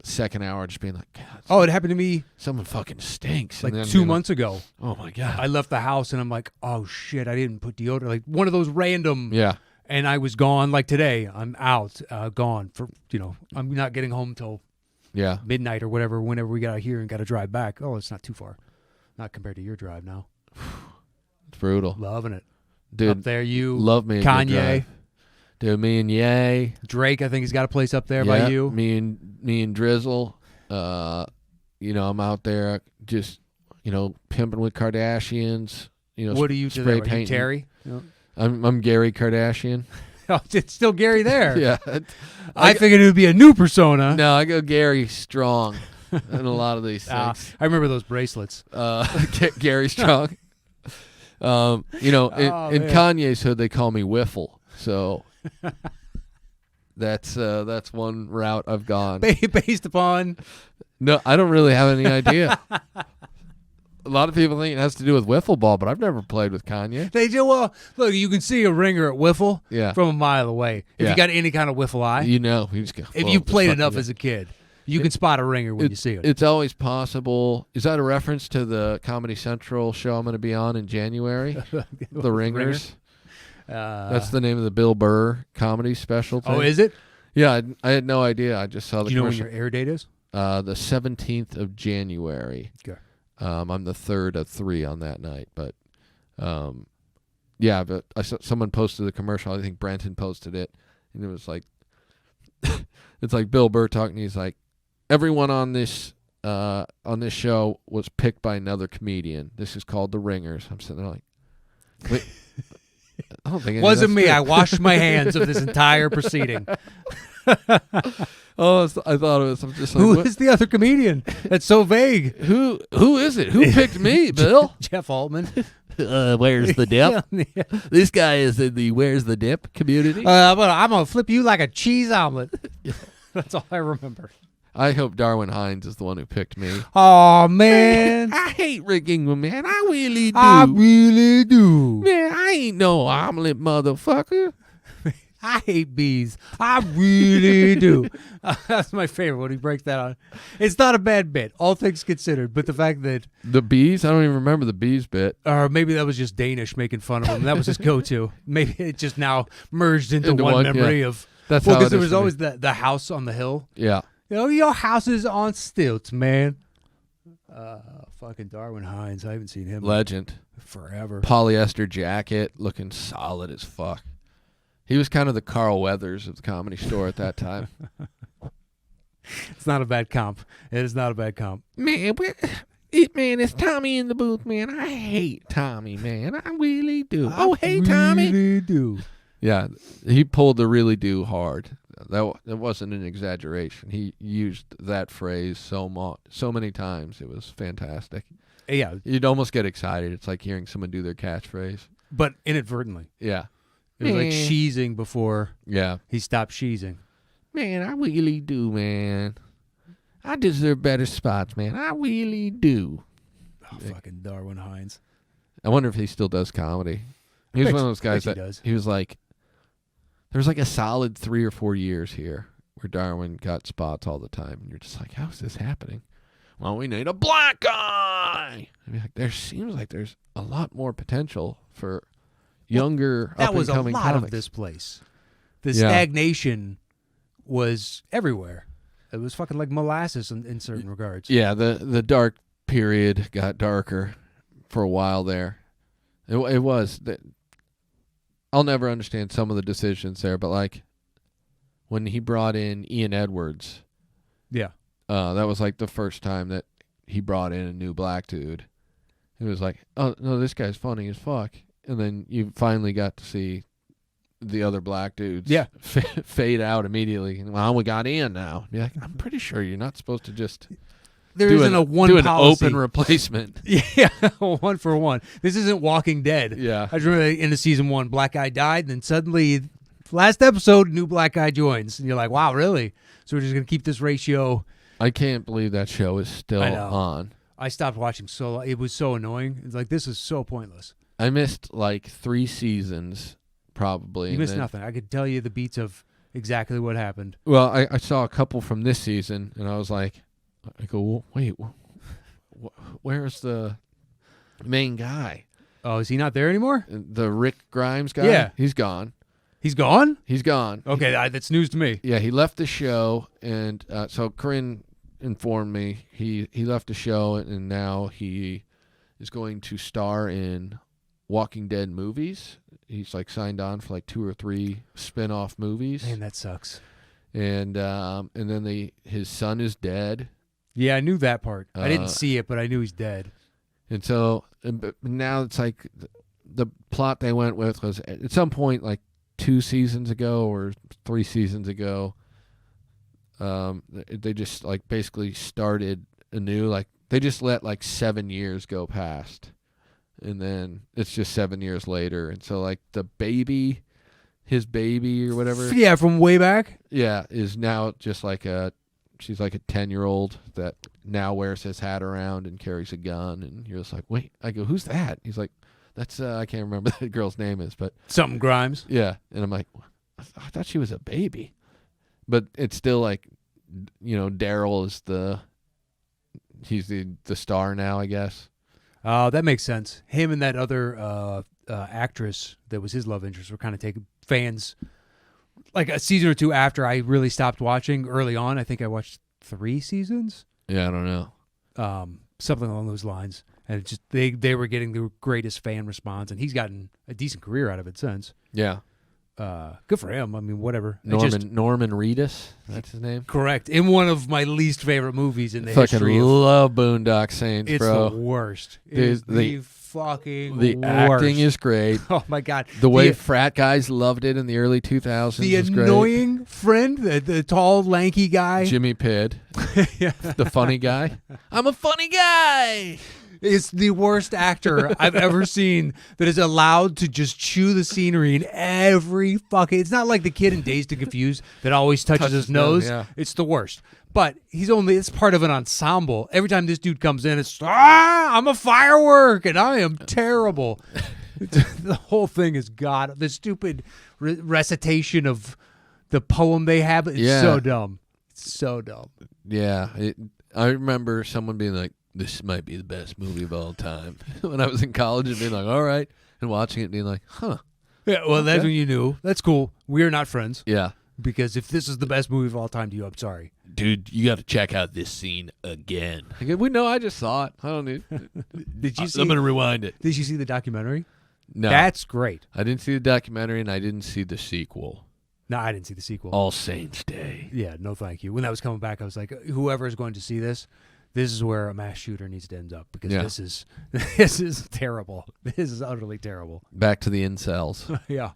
second hour just being like, God, it happened to me. Someone fucking stinks. Like 2 months ago. Oh my God. I left the house and I'm like, oh shit, I didn't put deodorant. Like one of those random. Yeah. And I was gone. Like today, I'm out, gone for, I'm not getting home till midnight or whatever, whenever we got out here and got to drive back. Oh, it's not too far. Not compared to your drive now. It's brutal. Loving it. Dude, up there, you. Love me. Kanye. Dude, me and Ye. Drake, I think he's got a place up there by you. Me and Drizzle. I'm out there just, pimping with Kardashians. What do you do there? Are you Terry? I'm Gary Kardashian. Oh, it's still Gary there. Yeah. I figured it would be a new persona. No, I go Gary Strong in a lot of these things. I remember those bracelets. Gary Strong. In Kanye's hood, they call me Wiffle. So that's one route I've gone. Based upon? No, I don't really have any idea. A lot of people think it has to do with wiffle ball, but I've never played with Kanye. They do. Well, look, you can see a ringer at wiffle from a mile away. If you got any kind of wiffle eye. You just go, if you played enough as a kid, you can spot a ringer when you see it. It's always possible. Is that a reference to the Comedy Central show I'm going to be on in January? The Ringers? That's the name of the Bill Burr comedy special thing. Oh, is it? Yeah, I had no idea. I just saw the commercial. Do you know when your air date is? The 17th of January. Okay. I'm the third of 3 on that night, but but I saw someone posted the commercial. I think Brenton posted it, and it was like, it's like Bill Burr talking. He's like, everyone on this show was picked by another comedian. This is called The Ringers. I'm sitting there like, wait, I don't think wasn't me. True. I washed my hands of this entire proceeding. I thought it was. I'm just like, who is the other comedian? That's so vague. Who is it? Who picked me, Bill? Jeff Altman. Where's the dip? Yeah. This guy is in the where's the dip community. I'm gonna flip you like a cheese omelet. That's all I remember. I hope Darwin Hines is the one who picked me. Oh man, I hate Rick Ingram, man. I really do. I really do. Man, I ain't no omelet, motherfucker. I hate bees. I really do. That's my favorite when he breaks that on. It's not a bad bit, all things considered, but the fact that... The bees? I don't even remember the bees bit. Or maybe that was just Danish making fun of him. That was his go-to. Maybe it just now merged into one memory of... That's how because there was always the house on the hill. Yeah. Your house is on stilts, man. Fucking Darwin Hines. I haven't seen him. Legend. Forever. Polyester jacket, looking solid as fuck. He was kind of the Carl Weathers of the Comedy Store at that time. It's not a bad comp. It is not a bad comp. Man, it's Tommy in the booth, man. I hate Tommy, man. I really do. Hey, Tommy. I really do. Yeah, he pulled the really do hard. That wasn't an exaggeration. He used that phrase so many times. It was fantastic. Yeah. You'd almost get excited. It's like hearing someone do their catchphrase. But inadvertently. Yeah. It was like sheezing before he stopped sheezing. Man, I really do, man. I deserve better spots, man. I really do. Oh, fucking Darwin Hines. I wonder if he still does comedy. He was one of those guys that he was like, there was like a solid 3 or 4 years here where Darwin got spots all the time. And you're just like, how is this happening? Well, we need a black guy. I mean, like, there seems like there's a lot more potential for younger that was a lot comics. Of this place. The stagnation was everywhere. It was fucking like molasses in certain regards. Yeah, the dark period got darker for a while there. It was. I'll never understand some of the decisions there, but like when he brought in Ian Edwards, that was like the first time that he brought in a new black dude. It was like, oh no, this guy's funny as fuck. And then you finally got to see the other black dudes fade out immediately. Well, we got Ian now. Be like, I'm pretty sure you're not supposed to just there isn't a one do an policy. open replacement. Yeah, 1 for 1. This isn't Walking Dead. Yeah. I just remember in the season 1, black guy died, and then suddenly, last episode, new black guy joins, and you're like, wow, really? So we're just gonna keep this ratio. I can't believe that show is still on. I stopped watching so long. It was so annoying. It's like, this is so pointless. I missed like 3 seasons, probably. You missed nothing. I could tell you the beats of exactly what happened. Well, I saw a couple from this season, and I was like, wait, where's the main guy? Oh, is he not there anymore? The Rick Grimes guy? Yeah. He's gone. He's gone? He's gone. Okay, that's news to me. Yeah, he left the show, and so Corinne informed me he left the show, and now he is going to star in Walking Dead movies. He's like signed on for like 2 or 3 spin-off movies. Man, that sucks. And then his son is dead. Yeah, I knew that part. I didn't see it, but I knew he's dead. And so but now it's like the plot they went with was at some point like 2 seasons ago or 3 seasons ago, they just like basically started anew. Like they just let like 7 years go past, and then it's just 7 years later. And so like his baby or whatever, Yeah, from way back. yeah, is now just like she's like a 10-year-old that now wears his hat around and carries a gun. And you're just like, wait. I go, who's that? He's like, that's I can't remember what the girl's name is, but Something Grimes. yeah. And I'm like, I thought she was a baby, but it's still like, Daryl is he's the star now, I guess. Oh, that makes sense. Him and that other actress that was his love interest were kind of taking fans. Like a season or 2 after I really stopped watching early on. I think I watched 3 seasons. Yeah, I don't know. Something along those lines. And it just they were getting the greatest fan response, and he's gotten a decent career out of it since. Yeah. Good for him. I mean, whatever. Norman Reedus, that's his name. Correct. In one of my least favorite movies in the Fucking history. love Boondock Saints, It's bro. the worst. Dude, It's the fucking the worst. acting is great. Oh my god. The way frat guys loved it in the early 2000s the was great. annoying friend, the tall, lanky guy. Jimmy Pidd, Yeah. the funny guy. I'm a funny guy. Is the worst actor I've ever seen that is allowed to just chew the scenery in every fucking. It's not like the kid in Dazed and Confused that always touches his nose. Yeah. It's the worst. But it's part of an ensemble. Every time this dude comes in, it's I'm a firework and I am terrible. The whole thing is God. The stupid recitation of the poem they have. It's so dumb. It's so dumb. Yeah, I remember someone being like, "This might be the best movie of all time." When I was in college, and being like, "All right," and watching it, being like, "Huh." Yeah, well, that's when you knew. That's cool. We're not friends. Yeah. Because if this is the best movie of all time to you, I'm sorry. Dude, you got to check out this scene again. We know. I just saw it. I don't need. Did you see? I'm gonna rewind it. Did you see the documentary? No, That's great. I didn't see the documentary, and I didn't see the sequel. No, I didn't see the sequel. All Saints Day. Yeah, no, thank you. When that was coming back, I was like, whoever is going to see this is where a mass shooter needs to end up because this is terrible. This is utterly terrible. Back to the incels. Yeah.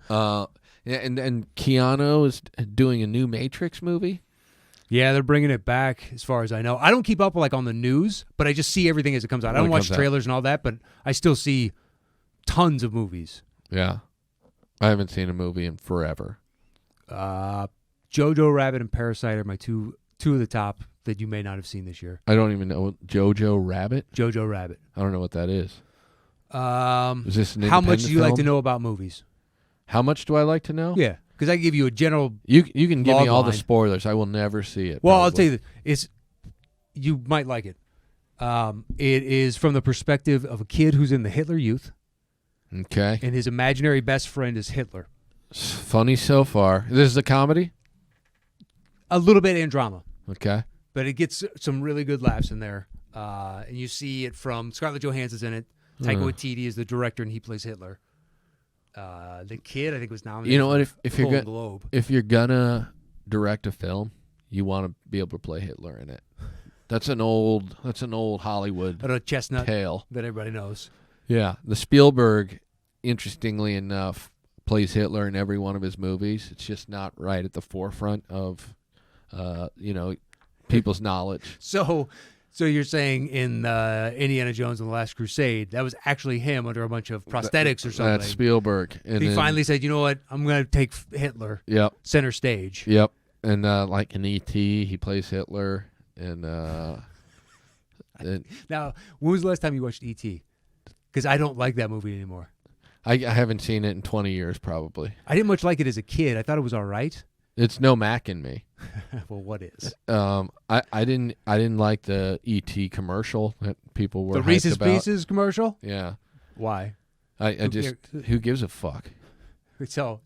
And Keanu is doing a new Matrix movie. Yeah, they're bringing it back as far as I know. I don't keep up on the news, but I just see everything as it comes out. I don't watch trailers and all that, but I still see tons of movies. Yeah. I haven't seen a movie in forever. Jojo Rabbit and Parasite are my two of the top that you may not have seen this year. I don't even know. Jojo Rabbit? Jojo Rabbit. I don't know what that is. Is this an how much do you film? like to know about movies? How much do I like to know? Yeah, because I give you a general. You can give me all the line. spoilers. I will never see it. Well, probably. I'll tell you this. You might like it. It is from the perspective of a kid who's in the Hitler Youth. Okay. And his imaginary best friend is Hitler. It's funny so far. This is a comedy? A little bit in drama. Okay. But it gets some really good laughs in there. And you see it from Scarlett Johansson's in it. Taika Waititi is the director, and he plays Hitler. The kid, I think, was nominated. You know what? If you're gonna direct a film, you want to be able to play Hitler in it. That's an old Hollywood a chestnut tale that everybody knows. Yeah, the Spielberg, interestingly enough, plays Hitler in every one of his movies. It's just not right at the forefront of, people's knowledge. So, So you're saying in Indiana Jones and the Last Crusade, that was actually him under a bunch of prosthetics or something. That's Spielberg. And he finally said, you know what, I'm going to take Hitler center stage. Yep. And like in E.T., he plays Hitler. And now, when was the last time you watched E.T.? Because I don't like that movie anymore. I haven't seen it in 20 years, probably. I didn't much like it as a kid. I thought it was all right. It's no Mac in me. Well, what is? I didn't like the E.T. commercial that people were the hyped Reese's about. Pieces commercial. Yeah. Why? Who gives a fuck? So,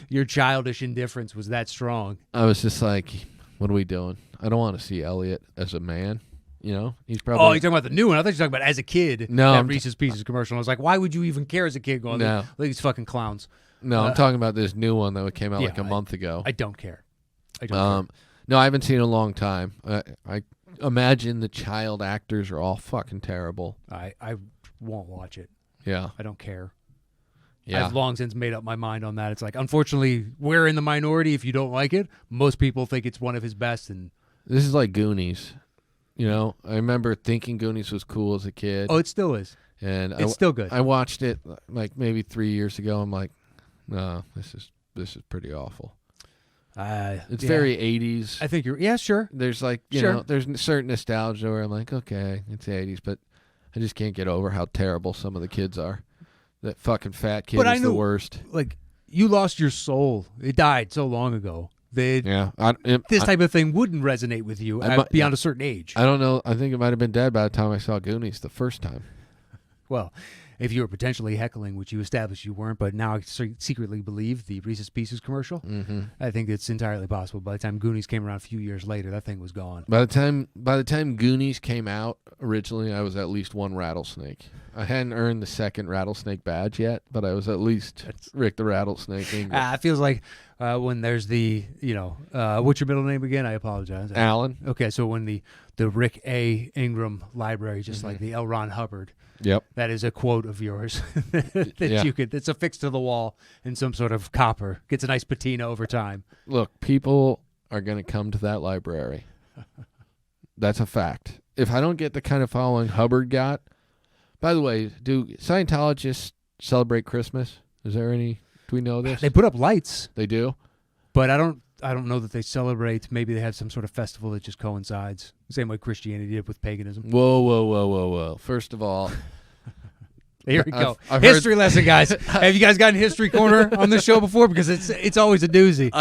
your childish indifference was that strong. I was just like, what are we doing? I don't want to see Elliot as a man. You know, he's probably. Oh, you're talking about the new one. I thought you were talking about as a kid. No, that Reese's Pieces commercial. I was like, why would you even care as a kid going? No, look at these fucking clowns. No, I'm talking about this new one that came out like a month ago. I don't care. I don't care. No, I haven't seen it in a long time. I imagine the child actors are all fucking terrible. I won't watch it. Yeah. I don't care. Yeah. I've long since made up my mind on that. It's like, unfortunately, we're in the minority if you don't like it. Most people think it's one of his best. And this is like Goonies. You know, I remember thinking Goonies was cool as a kid. Oh, it still is. And it's still good. I watched it like maybe 3 years ago. I'm like, no, this is pretty awful. It's very 80s. I think you're, sure. There's like, you know, there's certain nostalgia where I'm like, okay, it's the 80s, but I just can't get over how terrible some of the kids are. That fucking fat kid is the worst. Like, you lost your soul. It died so long ago. This type of thing wouldn't resonate with you beyond a certain age. I don't know. I think it might have been dead by the time I saw Goonies the first time. Well, if you were potentially heckling, which you established you weren't, but now I secretly believe the Reese's Pieces commercial, I think it's entirely possible. By the time Goonies came around a few years later, that thing was gone. By the time Goonies came out originally, I was at least one rattlesnake. I hadn't earned the second rattlesnake badge yet, but I was at least Rick the Rattlesnake. It feels like when there's the, what's your middle name again? I apologize. Alan. Okay, so when the Rick A. Ingram library, just like the L. Ron Hubbard. Yep. That is a quote of yours that's affixed to the wall in some sort of copper. Gets a nice patina over time. Look, people are going to come to that library. That's a fact. If I don't get the kind of following Hubbard got, by the way, do Scientologists celebrate Christmas? Is there any? Do we know this? They put up lights. They do, but I don't know that they celebrate. Maybe they have some sort of festival that just coincides. Same way Christianity did with paganism. Whoa. First of all, here we go. History lesson, guys. Have you guys gotten History Corner on this show before? Because it's always a doozy.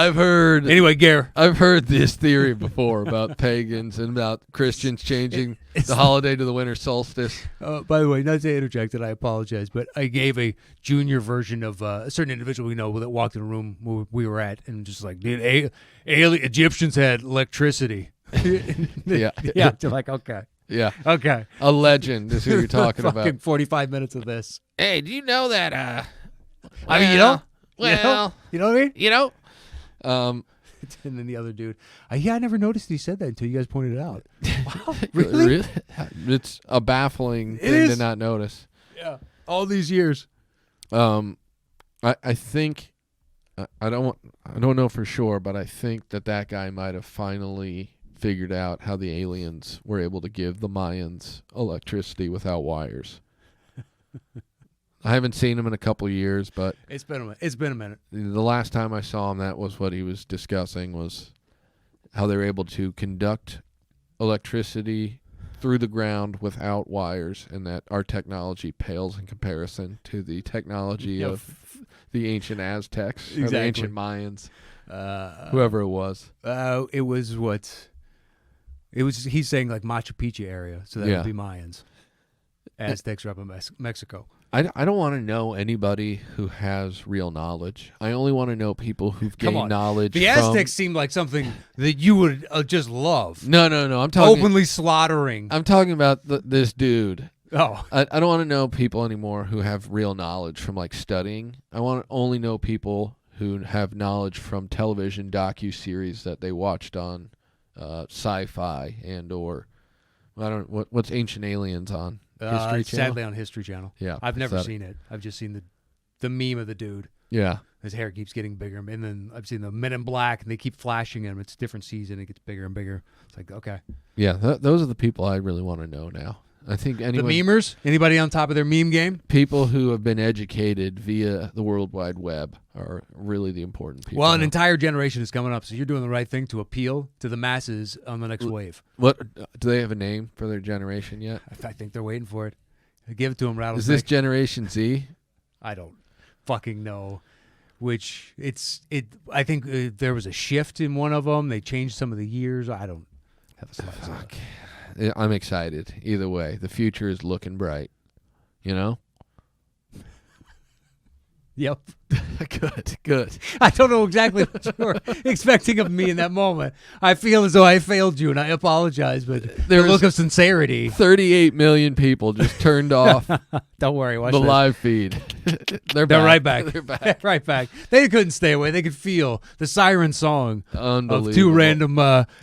Anyway, Gare. I've heard this theory before about pagans and about Christians changing the holiday to the winter solstice. By the way, not to interject, and I apologize, but I gave a junior version of a certain individual we know that walked in a room where we were at, and just like, dude, Egyptians had electricity. Yeah. They're like, okay. Yeah. Okay. A legend is who you're talking about. Fucking 45 minutes of this. Hey, do you know that? I mean, you know what I mean? And then the other dude, I never noticed he said that until you guys pointed it out. Wow, really? It's a baffling thing to not notice. Yeah, all these years. I think I don't know for sure, but I think that guy might have finally figured out how the aliens were able to give the Mayans electricity without wires. I haven't seen him in a couple of years, but it's been a minute. The last time I saw him, that was what he was discussing, was how they were able to conduct electricity through the ground without wires, and that our technology pales in comparison to the technology of the ancient Aztecs, or the ancient Mayans, whoever it was. He's saying like Machu Picchu area, so that would be Mayans. Aztecs are up in Mexico. I don't want to know anybody who has real knowledge. I only want to know people who've gained knowledge. The Aztecs seem like something that you would just love. No. I'm talking openly slaughtering. I'm talking about this dude. Oh, I don't want to know people anymore who have real knowledge from like studying. I want to only know people who have knowledge from television docu-series that they watched on Sci-Fi and or I don't what's Ancient Aliens on. History Channel? Sadly on History Channel. Yeah, I've never seen it. I've just seen the meme of the dude. Yeah, His hair keeps getting bigger, and then I've seen the Men in Black, and they keep flashing him. It's a different season; it gets bigger and bigger. It's like, okay, Yeah, those are the people I really want to know now. I think anyone, the memers, anybody on top of their meme game, people who have been educated via the World Wide Web are really the important people. Well, an now. entire generation is coming up, so you're doing the right thing to appeal to the masses on the next wave. What do they have a name for their generation yet? I think they're waiting for it. Give it to them, Rattlesnake. Is this Generation Z? I don't fucking know. Which I think there was a shift in one of them. They changed some of the years. I don't have a slice. Fuck. I'm excited. Either way, the future is looking bright. You know? Yep. Good. I don't know exactly what you were expecting of me in that moment. I feel as though I failed you, and I apologize, but the look of sincerity. 38 million people just turned off Don't worry. Watch the this. live feed. They're right back. They're back. Right back. They couldn't stay away. They could feel the siren song Unbelievable. of two random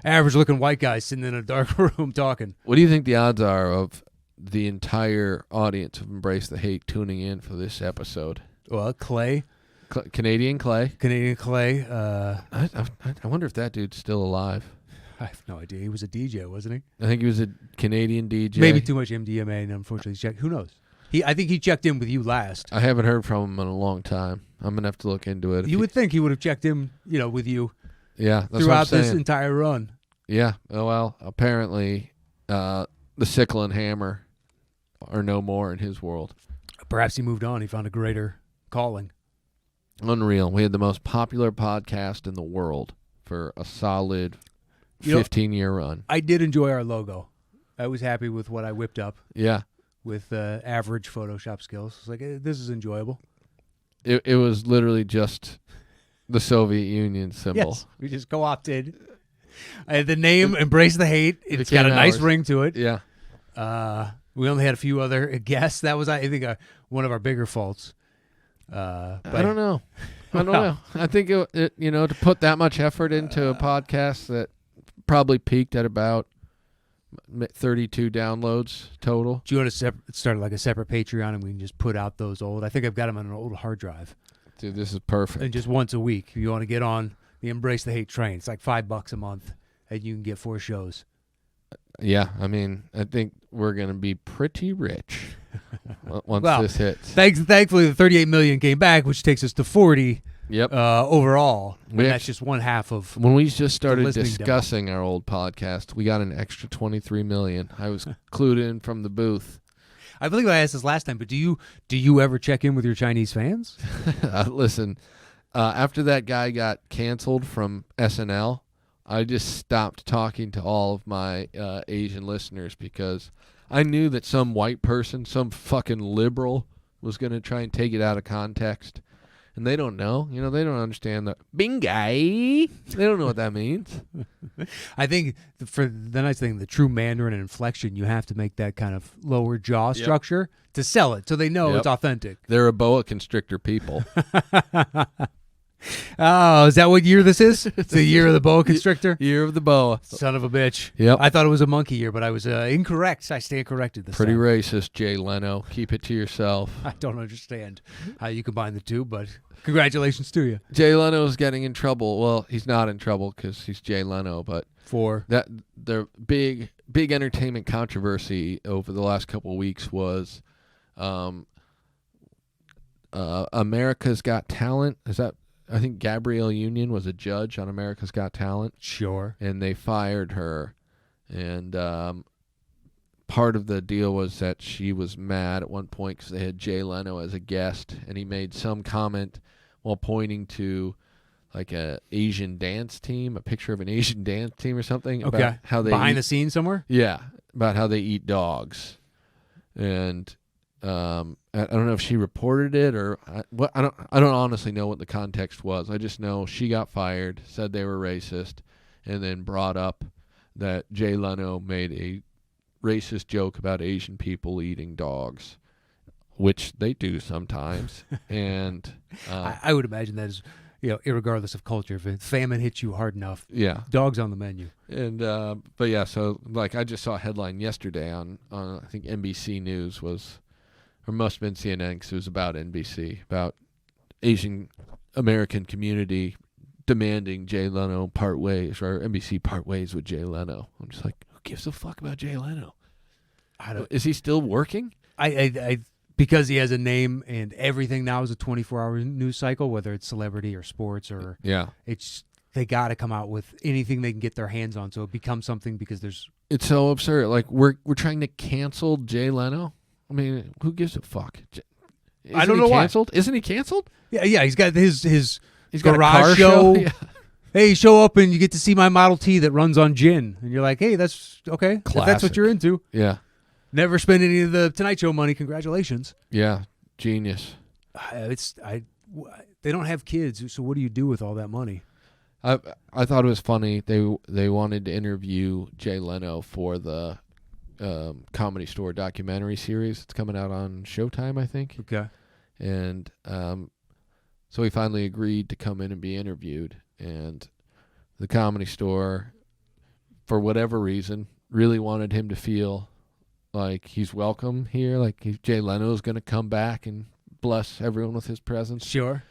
average-looking white guys sitting in a dark room talking. What do you think the odds are of the entire audience of Embrace the Hate tuning in for this episode? Well, Clay. Canadian Clay. I I wonder if that dude's still alive. have no idea. He was a DJ, wasn't he? I think he was a Canadian DJ. Maybe too much MDMA, and unfortunately, checked. Who knows? I think he checked in with you last. I haven't heard from him in a long time. I'm gonna have to look into it. You would think he would have checked in, with you yeah, that's throughout what I'm this saying. entire run. Yeah. Oh, well, apparently, the sickle and hammer are no more in his world. Perhaps he moved on. He found a greater calling. Unreal. We had the most popular podcast in the world for a solid 15-year run. I did enjoy our logo. I was happy with what I whipped up Yeah. with average Photoshop skills. It's like, this is enjoyable. It was literally just the Soviet Union symbol. Yes, we just co-opted. The name Embrace the Hate. It's got a became nice ours. ring to it. Yeah. We only had a few other guests. That was, I think, one of our bigger faults. I don't know. I don't know. I think it to put that much effort into a podcast that probably peaked at about 32 downloads total. Do you want to start like a separate Patreon and we can just put out those old? I think I've got them on an old hard drive. Dude, this is perfect. And just once a week, if you want to get on the Embrace the Hate train, it's like $5 a month, and you can get 4 shows. Yeah, I mean, I think we're gonna be pretty rich once Well, this hits. Thankfully, the 38 million came back, which takes us to 40 Yep. overall. And We that's just one half of. When we just started listening discussing our old podcast, we got an extra 23 million. I was clued in from the booth. I believe I asked this last time, but do you ever check in with your Chinese fans? Listen, after that guy got canceled from SNL, I just stopped talking to all of my Asian listeners because I knew that some white person, some fucking liberal, was going to try and take it out of context. And they don't know. They don't understand the bingai. They don't know what that means. I think for the nice thing, the true Mandarin and inflection, you have to make that kind of lower jaw structure to sell it so they know it's authentic. They're a boa constrictor people. Oh, is that what year this is? It's the year of the boa constrictor? Year of the boa. Son of a bitch. Yep. I thought it was a monkey year, but I was incorrect. I stand corrected this Pretty time. racist, Jay Leno. Keep it to yourself. I don't understand how you combine the two, but congratulations to you. Jay Leno's getting in trouble. Well, he's not in trouble because he's Jay Leno, but For that the big entertainment controversy over the last couple of weeks was America's Got Talent. I think Gabrielle Union was a judge on America's Got Talent. Sure. And they fired her. And part of the deal was that she was mad at one point because they had Jay Leno as a guest, and he made some comment while pointing to like a Asian dance team, a picture of an Asian dance team or something. Okay. About how they Behind the scenes somewhere? Yeah, about how they eat dogs. And I don't know if she reported it or what. I don't honestly know what the context was. I just know she got fired, said they were racist, and then brought up that Jay Leno made a racist joke about Asian people eating dogs, which they do sometimes. And I would imagine that is, irregardless of culture, if famine hits you hard enough, yeah. dogs on the menu. And but yeah, so like I just saw a headline yesterday on I think NBC News was. Or must have been CNN because it was about NBC, about Asian American community demanding Jay Leno part ways, or NBC part ways with Jay Leno. I'm just like, who gives a fuck about Jay Leno? Is he still working? I because he has a name and everything now is a 24-hour news cycle, whether it's celebrity or sports or it's they got to come out with anything they can get their hands on, so it becomes something because it's so absurd. Like we're trying to cancel Jay Leno. I mean, who gives a fuck? I don't know canceled? Why. Isn't he canceled? Yeah. He's got his he's got garage a car show. Yeah. Hey, show up and you get to see my Model T that runs on gin, and you're like, hey, that's okay. Classic. If that's what you're into. Yeah. Never spend any of the Tonight Show money. Congratulations. Yeah, genius. They don't have kids, so what do you do with all that money? I thought it was funny. They wanted to interview Jay Leno for the Comedy Store documentary series. It's coming out on Showtime, I think. Okay. And so he finally agreed to come in and be interviewed. And the Comedy Store, for whatever reason, really wanted him to feel like he's welcome here, like Jay Leno's going to come back and bless everyone with his presence. Sure.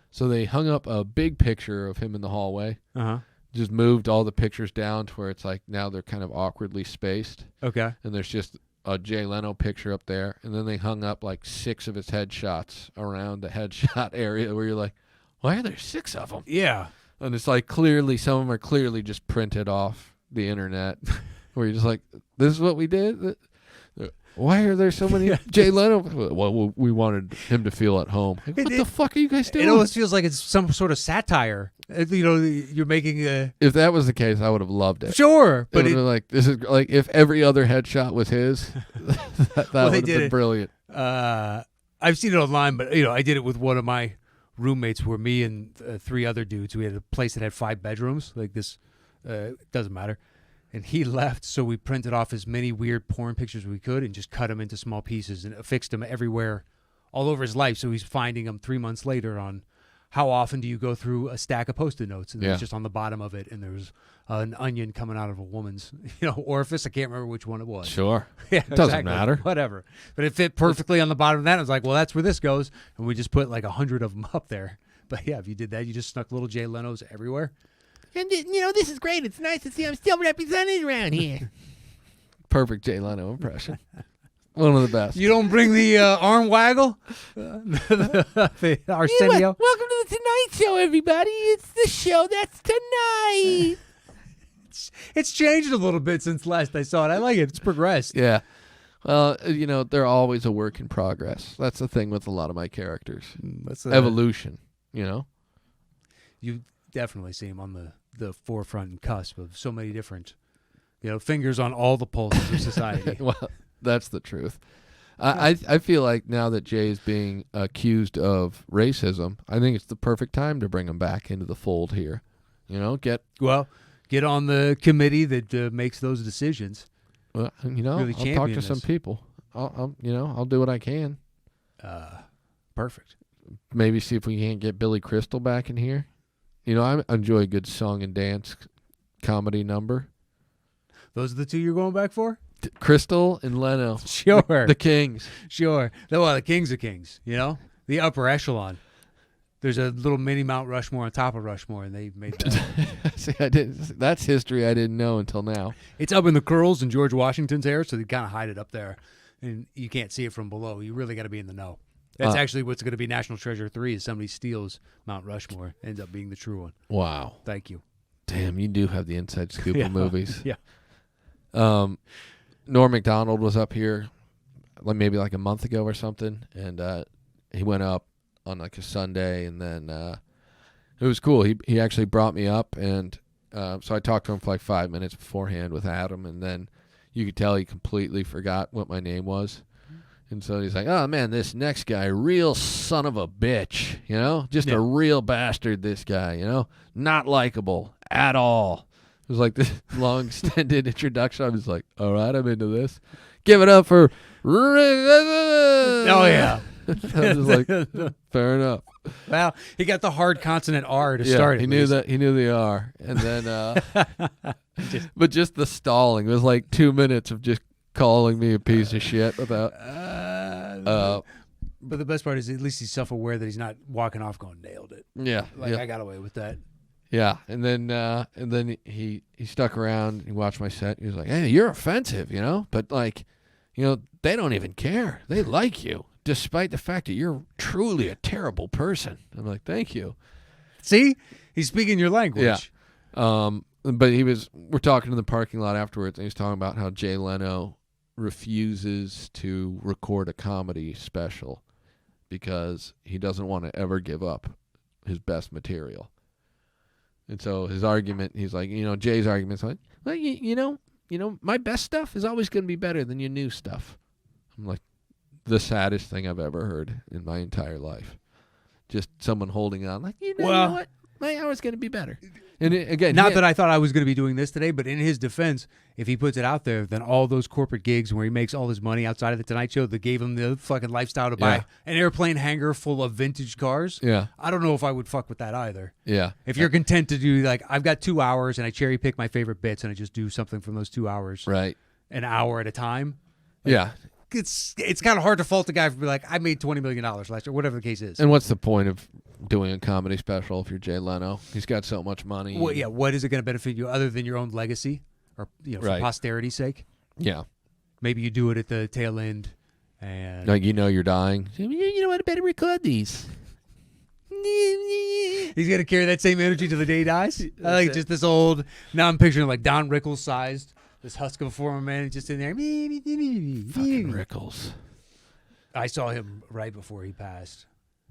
So they hung up a big picture of him in the hallway. Uh-huh. Just moved all the pictures down to where it's like now they're kind of awkwardly spaced. Okay. And there's just a Jay Leno picture up there. And then they hung up like 6 of his headshots around the headshot area where you're like, why are there 6 of them? Yeah. And it's like clearly, some of them are clearly just printed off the internet where you're just like, this is what we did? Why are there so many Jay Leno? Well, we wanted him to feel at home. Like, what the fuck are you guys doing? It almost feels like it's some sort of satire. You're making a... If that was the case, I would have loved it. Sure. But like, this is like, if every other headshot was his, that would have been brilliant. I've seen it online, but I did it with one of my roommates where me and 3 other dudes, we had a place that had 5 bedrooms. Like this, doesn't matter. And he left, so we printed off as many weird porn pictures as we could and just cut them into small pieces and affixed them everywhere, all over his life. So he's finding them 3 months later on how often do you go through a stack of Post-it notes? And it's just on the bottom of it, and there's an onion coming out of a woman's orifice. I can't remember which one it was. Sure. Yeah, it doesn't matter. Whatever. But it fit perfectly on the bottom of that. I was like, well, that's where this goes. And we just put like 100 of them up there. But yeah, if you did that, you just snuck little Jay Lenos everywhere. And, this is great. It's nice to see I'm still represented around here. Perfect Jay Leno impression. One of the best. You don't bring the arm waggle? The Arsenio? Welcome to the Tonight Show, everybody. It's the show that's tonight. It's changed a little bit since last I saw it. I like it. It's progressed. Yeah. Well, they're always a work in progress. That's the thing with a lot of my characters. That's evolution, You definitely see him on the forefront and cusp of so many different, fingers on all the pulses of society. Well, that's the truth. I feel like now that Jay is being accused of racism, I think it's the perfect time to bring him back into the fold here. Get on the committee that makes those decisions. Well, really I'll talk to some people. I'll do what I can. Perfect. Maybe see if we can't get Billy Crystal back in here. I enjoy a good song and dance comedy number. Those are the 2 you're going back for? Crystal and Leno. Sure. The Kings. Sure. Well, the Kings are kings, the upper echelon. There's a little mini Mount Rushmore on top of Rushmore, and they made that. See, that's history I didn't know until now. It's up in the curls in George Washington's hair, so they kind of hide it up there, and you can't see it from below. You really got to be in the know. That's actually what's going to be National Treasure 3 is somebody steals Mount Rushmore, ends up being the true one. Wow. Thank you. Damn, you do have the inside scoop of movies. Yeah. Norm Macdonald was up here maybe like a month ago or something, and he went up on like a Sunday, and then it was cool. He actually brought me up, and so I talked to him for like 5 minutes beforehand with Adam, and then you could tell he completely forgot what my name was. And so he's like, oh, man, this next guy, real son of a bitch, just a real bastard, this guy, not likable at all. It was like this long, extended introduction. I was like, all right, I'm into this. Give it up for Rick. Oh, yeah. I was like, fair enough. Well, he got the hard consonant R to start. He knew that. He knew the R. And then, but just the stalling. It was like 2 minutes of just calling me a piece of shit without. But the best part is at least he's self-aware that he's not walking off going, nailed it. Yeah. Like, I got away with that. Yeah, and then he stuck around. He watched my set. He was like, "Hey, you're offensive, you know, but like, you know, they don't even care. They like you, despite the fact that you're truly a terrible person." I'm like, "Thank you." See, he's speaking your language. Yeah. But we're talking in the parking lot afterwards, and he's talking about how Jay Leno refuses to record a comedy special because he doesn't want to ever give up his best material. And so his argument, he's like, you know, Jay's argument's like, well, you know, my best stuff is always going to be better than your new stuff. I'm like, the saddest thing I've ever heard in my entire life. Just someone holding on, like, you know what? My hour's going to be better. And again, not that I thought I was going to be doing this today, but in his defense, if he puts it out there, then all those corporate gigs where he makes all his money outside of the Tonight Show that gave him the fucking lifestyle to buy an airplane hangar full of vintage cars. Yeah. I don't know if I would fuck with that either. Yeah. If you're content to do, like, I've got 2 hours and I cherry pick my favorite bits and I just do something from those 2 hours. Right. An hour at a time. Like, yeah. It's kind of hard to fault the guy for being like, I made $20 million last year, whatever the case is. And what's the point of doing a comedy special if you're Jay Leno? He's got so much money. Well, yeah, what is it going to benefit you other than your own legacy or, you know, for posterity's sake? Yeah. Maybe you do it at the tail end and like, you know, you're dying. You know what? I better record these. He's going to carry that same energy till the day he dies. I like just this old, now I'm picturing like Don Rickles sized, this husk of a former man just in there. Fucking Rickles. I saw him right before he passed.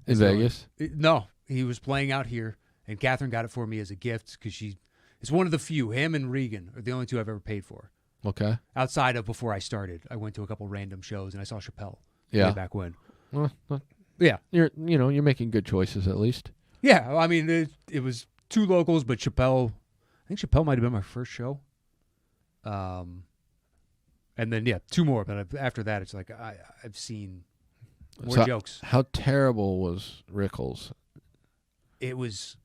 In Vegas? No, he was playing out here, and Catherine got it for me as a gift because it's one of the few. Him and Regan are the only two I've ever paid for. Okay. Outside of before I started, I went to a couple random shows, and I saw Chappelle. Yeah. Way back when. Well, yeah. You're making good choices at least. Yeah, I mean, it was 2 locals, but Chappelle, I think Chappelle might have been my first show. And then, 2 more, but after that, it's like I've seen more jokes. How terrible was Rickles? It was.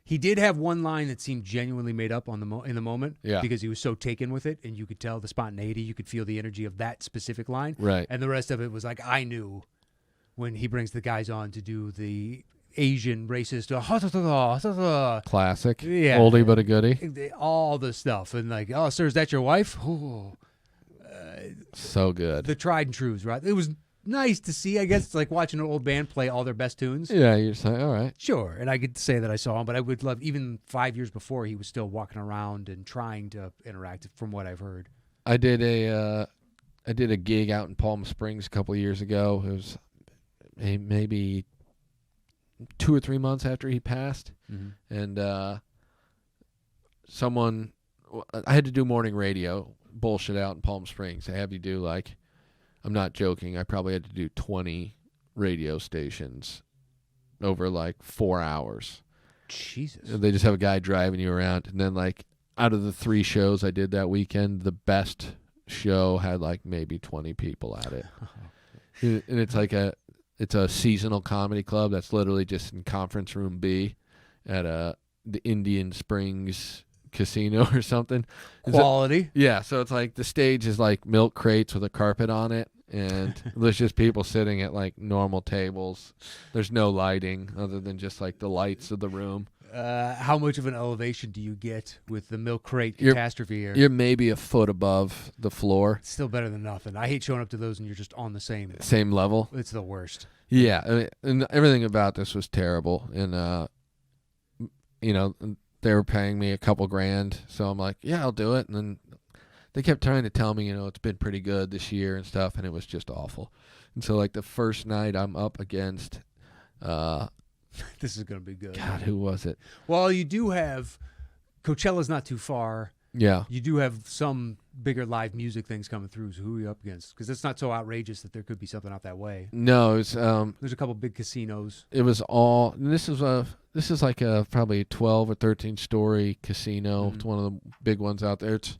He did have one line that seemed genuinely made up in the moment, because he was so taken with it, and you could tell the spontaneity. You could feel the energy of that specific line, right? And the rest of it was like I knew when he brings the guys on to do the Asian racist classic, oldie but a goodie, all the stuff, and like, oh, sir, is that your wife? Ooh. So good. The tried and trues, right? It was nice to see. I guess it's like watching an old band play all their best tunes. Yeah, you're just like, all right. Sure, and I could say that I saw him, but I would love, even 5 years before, he was still walking around and trying to interact, from what I've heard. I did a gig out in Palm Springs a couple of years ago. It was maybe 2 or 3 months after he passed, and I had to do morning radio bullshit out in Palm Springs. They have you do, like, I'm not joking, I probably had to do 20 radio stations over like 4 hours. Jesus. They just have a guy driving you around, and then like out of the 3 shows I did that weekend, the best show had like maybe 20 people at it. And it's like it's a seasonal comedy club that's literally just in Conference Room B at the Indian Springs Casino or something. Quality. So it's like the stage is like milk crates with a carpet on it, and there's just people sitting at like normal tables. There's no lighting other than just like the lights of the room. How much of an elevation do you get with the milk crate catastrophe here? You're maybe a foot above the floor. It's still better than nothing. I hate showing up to those and you're just on the same level. It's the worst. Yeah, I mean, and everything about this was terrible, and they were paying me a couple grand, so I'm like, yeah, I'll do it. And then they kept trying to tell me, it's been pretty good this year and stuff, and it was just awful. And so, like, the first night I'm up against... this is going to be good. God, who was it? Well, you do have... Coachella's not too far. Yeah. You do have some bigger live music things coming through, so who are you up against? Because it's not so outrageous that there could be something out that way. No, it's... there's a couple big casinos. It was all... This is like a probably 12 or 13 story casino. Mm-hmm. It's one of the big ones out there. It's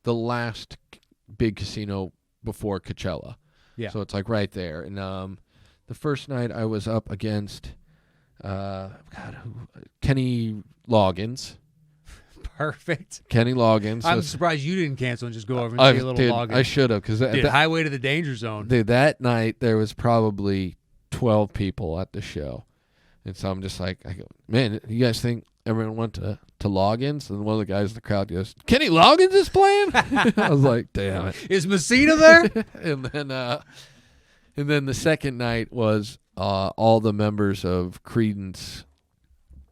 the last big casino before Coachella. Yeah. So it's like right there. And the first night I was up against Kenny Loggins. Perfect. Kenny Loggins. I'm surprised you didn't cancel and just go over and see a little Loggins. I should have, because Highway to the Danger Zone. Dude, that night there was probably 12 people at the show. And so I'm just like, I go, man, you guys think everyone went to Loggins? And one of the guys in the crowd goes, Kenny Loggins is playing? I was like, damn it. Is Messina there? And then the second night was all the members of Creedence,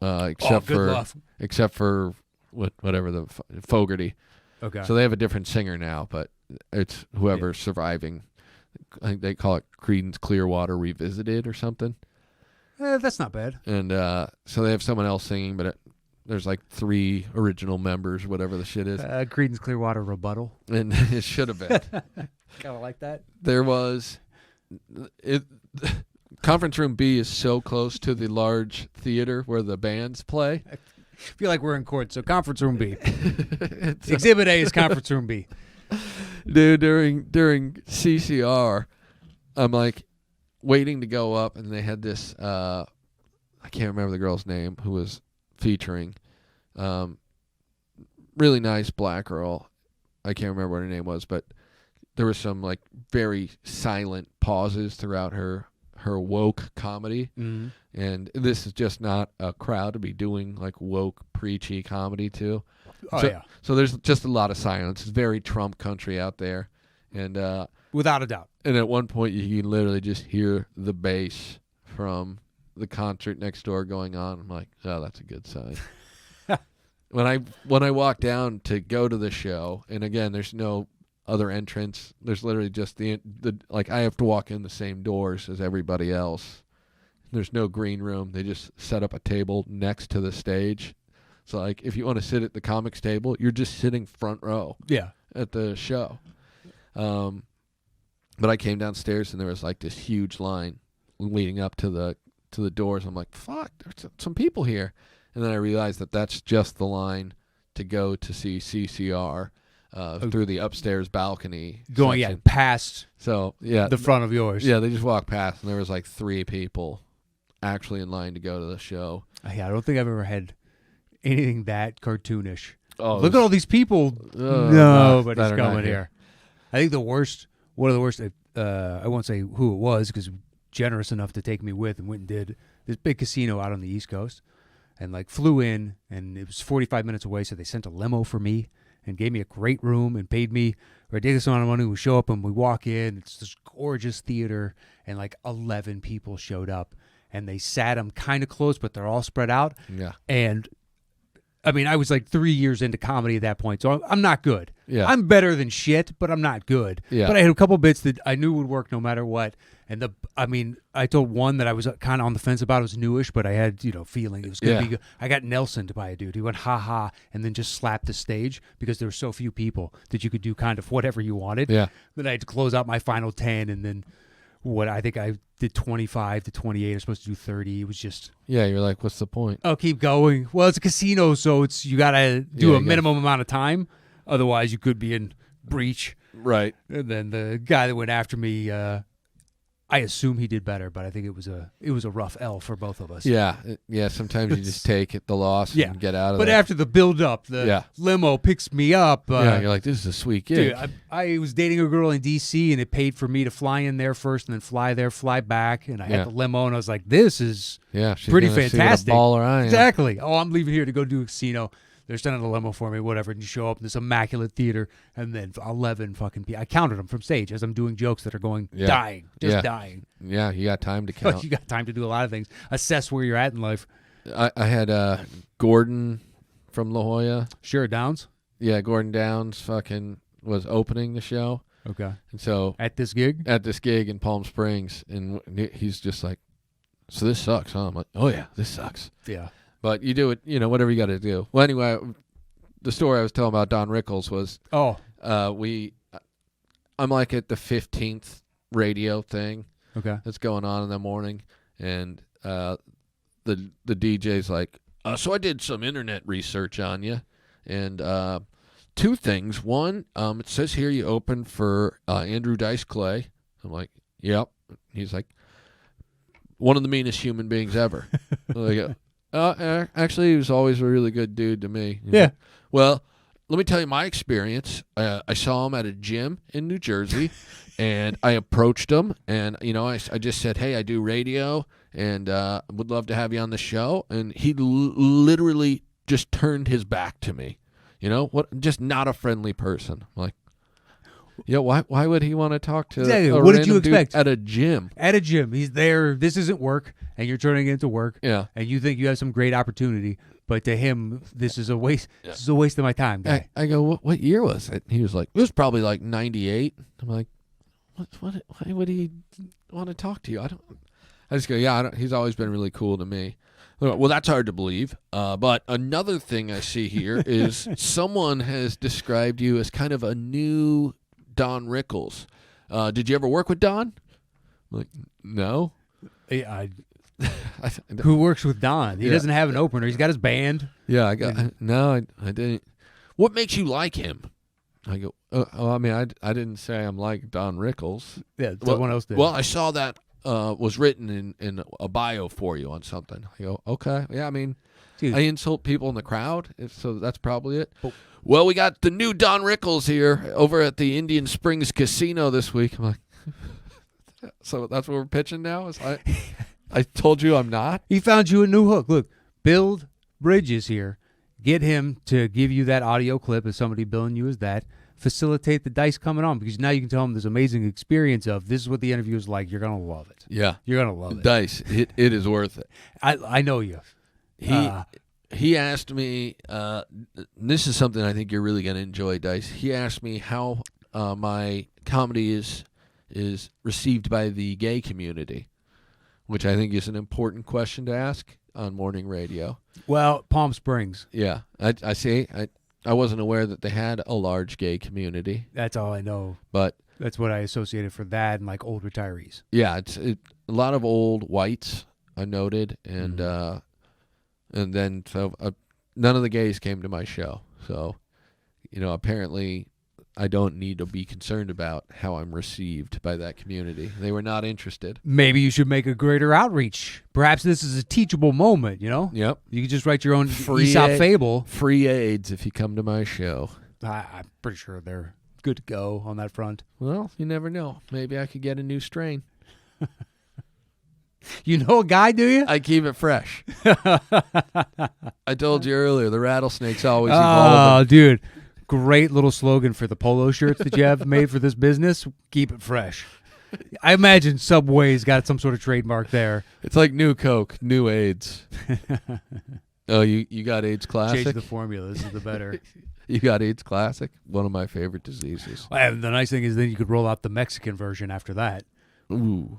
except for whatever the Fogerty. Okay. So they have a different singer now, but it's whoever's surviving. I think they call it Creedence Clearwater Revisited or something. That's not bad. And so they have someone else singing, but there's like 3 original members, whatever the shit is. Creedence Clearwater Rebuttal. And it should have been. Kind of like that. There was... Conference Room B is so close to the large theater where the bands play. I feel like we're in court, so Conference Room B. Exhibit A is Conference Room B. Dude, during CCR, I'm like waiting to go up, and they had this, I can't remember the girl's name, who was featuring. Really nice black girl. I can't remember what her name was, but there was some like very silent pauses throughout her woke comedy. Mm-hmm. And this is just not a crowd to be doing like woke preachy comedy to. So there's just a lot of silence. It's very Trump country out there. And without a doubt. And at one point you can literally just hear the bass from the concert next door going on. I'm like, oh, that's a good sign. When I walk down to go to the show, and again, there's no other entrance. There's literally just the like I have to walk in the same doors as everybody else. There's no green room. They just set up a table next to the stage. So like if you want to sit at the comics table, you're just sitting front row. Yeah. At the show. But I came downstairs and there was like this huge line leading up to the doors. I'm like, fuck, there's some people here. And then I realized that that's just the line to go to see CCR. Through the upstairs balcony. Going past the front of yours. Yeah, they just walked past, and there was like 3 people actually in line to go to the show. Yeah, I don't think I've ever had anything that cartoonish. Oh, look at all these people. Nobody's coming here. I think one of the worst, I won't say who it was because generous enough to take me with and went and did this big casino out on the East Coast and like flew in, and it was 45 minutes away, so they sent a limo for me and gave me a great room and paid me a ridiculous amount of money. We show up and we walk in. It's this gorgeous theater, and like 11 people showed up, and they sat them kind of close, but they're all spread out. Yeah. And I mean, I was like 3 years into comedy at that point, so I'm not good. Yeah. I'm better than shit, but I'm not good. Yeah. But I had a couple bits that I knew would work no matter what. And I told one that I was kind of on the fence about. It was newish, but I had, feeling it was going to be good. I got Nelson to buy a dude. He went, ha ha, and then just slapped the stage because there were so few people that you could do kind of whatever you wanted. Yeah. Then I had to close out my final 10, and then I think I did 25 to 28. I was supposed to do 30. It was just... Yeah, you're like, what's the point? Oh, keep going. Well, it's a casino, so you got to do a minimum amount of time. Otherwise, you could be in breach. Right. And then the guy that went after me, I assume he did better, but I think it was a rough L for both of us. Yeah. Yeah, sometimes you just take the loss and get out of But after the build-up, the limo picks me up. You're like, this is a sweet gig. Dude, I was dating a girl in D.C., and it paid for me to fly in there first and then fly there, fly back. And I had the limo, and I was like, this is pretty fantastic. See what a baller I am. Exactly. Oh, I'm leaving here to go do a casino. They're sending a limo for me, whatever, and you show up in this immaculate theater, and then 11 fucking people. I counted them from stage as I'm doing jokes that are going dying, dying. Yeah, you got time to count. You got time to do a lot of things. Assess where you're at in life. I had Gordon from La Jolla. Sure, Downs? Yeah, Gordon Downs fucking was opening the show. Okay. And so... At this gig in Palm Springs, and he's just like, so this sucks, huh? I'm like, oh yeah, this sucks. Yeah. But you do it, whatever you got to do. Well, anyway, the story I was telling about Don Rickles was, I'm like at the 15th radio thing that's going on in the morning, and the DJ's like, so I did some internet research on you, and 2 things. One, it says here you opened for Andrew Dice Clay. I'm like, yep. He's like, one of the meanest human beings ever. Like, actually, he was always a really good dude to me. Yeah. Well, let me tell you my experience. I saw him at a gym in New Jersey, And I approached him, and I just said, "Hey, I do radio, and would love to have you on the show." And he literally just turned his back to me. Just not a friendly person. I'm like, why would he want to talk to exactly. a What did you random dude expect? at a gym? At a gym. He's there. This isn't work, and you're turning it into work. Yeah. And you think you have some great opportunity, but to him, this is a waste. Yeah. This is a waste of my time, guy. I go, what year was it? He was like, it was probably like 98. I'm like, why would he want to talk to you? I just go, yeah, he's always been really cool to me. Well, that's hard to believe. But another thing I see here is someone has described you as kind of a new Don Rickles. Did you ever work with Don? I'm like, no. Who works with Don? He doesn't have an opener. He's got his band. Yeah, I didn't. What makes you like him? I go, I didn't say I'm like Don Rickles. Yeah, someone else did. Well, I saw that was written in a bio for you on something. I go, okay. Yeah, dude. I insult people in the crowd, so that's probably it. Oh. Well, we got the new Don Rickles here over at the Indian Springs Casino this week. I'm like, so that's what we're pitching now? I told you I'm not? He found you a new hook. Look, build bridges here. Get him to give you that audio clip as somebody billing you as that. Facilitate the dice coming on, because now you can tell him this amazing experience of this is what the interview is like. You're going to love it. Yeah. You're going to love it. Dice, it is worth it. I know you. He asked me, this is something I think you're really going to enjoy, Dice. He asked me how my comedy is received by the gay community, which I think is an important question to ask on morning radio. Well, Palm Springs. Yeah. I see. I wasn't aware that they had a large gay community. That's all I know. But that's what I associated for that and like old retirees. Yeah, it's a lot of old whites, I noted, and then none of the gays came to my show. So, apparently I don't need to be concerned about how I'm received by that community. They were not interested. Maybe you should make a greater outreach. Perhaps this is a teachable moment, Yep. You could just write your own Aesop fable. Free AIDS if you come to my show. I'm pretty sure they're good to go on that front. Well, you never know. Maybe I could get a new strain. You know a guy, do you? I keep it fresh. I told you earlier, the rattlesnake's always evolving. Oh, dude. Great little slogan for the polo shirts that you have made for this business. Keep it fresh. I imagine Subway's got some sort of trademark there. It's like new Coke, new AIDS. Oh, you got AIDS Classic? Change the formula. This is the better. You got AIDS Classic? One of my favorite diseases. And the nice thing is then you could roll out the Mexican version after that. Ooh.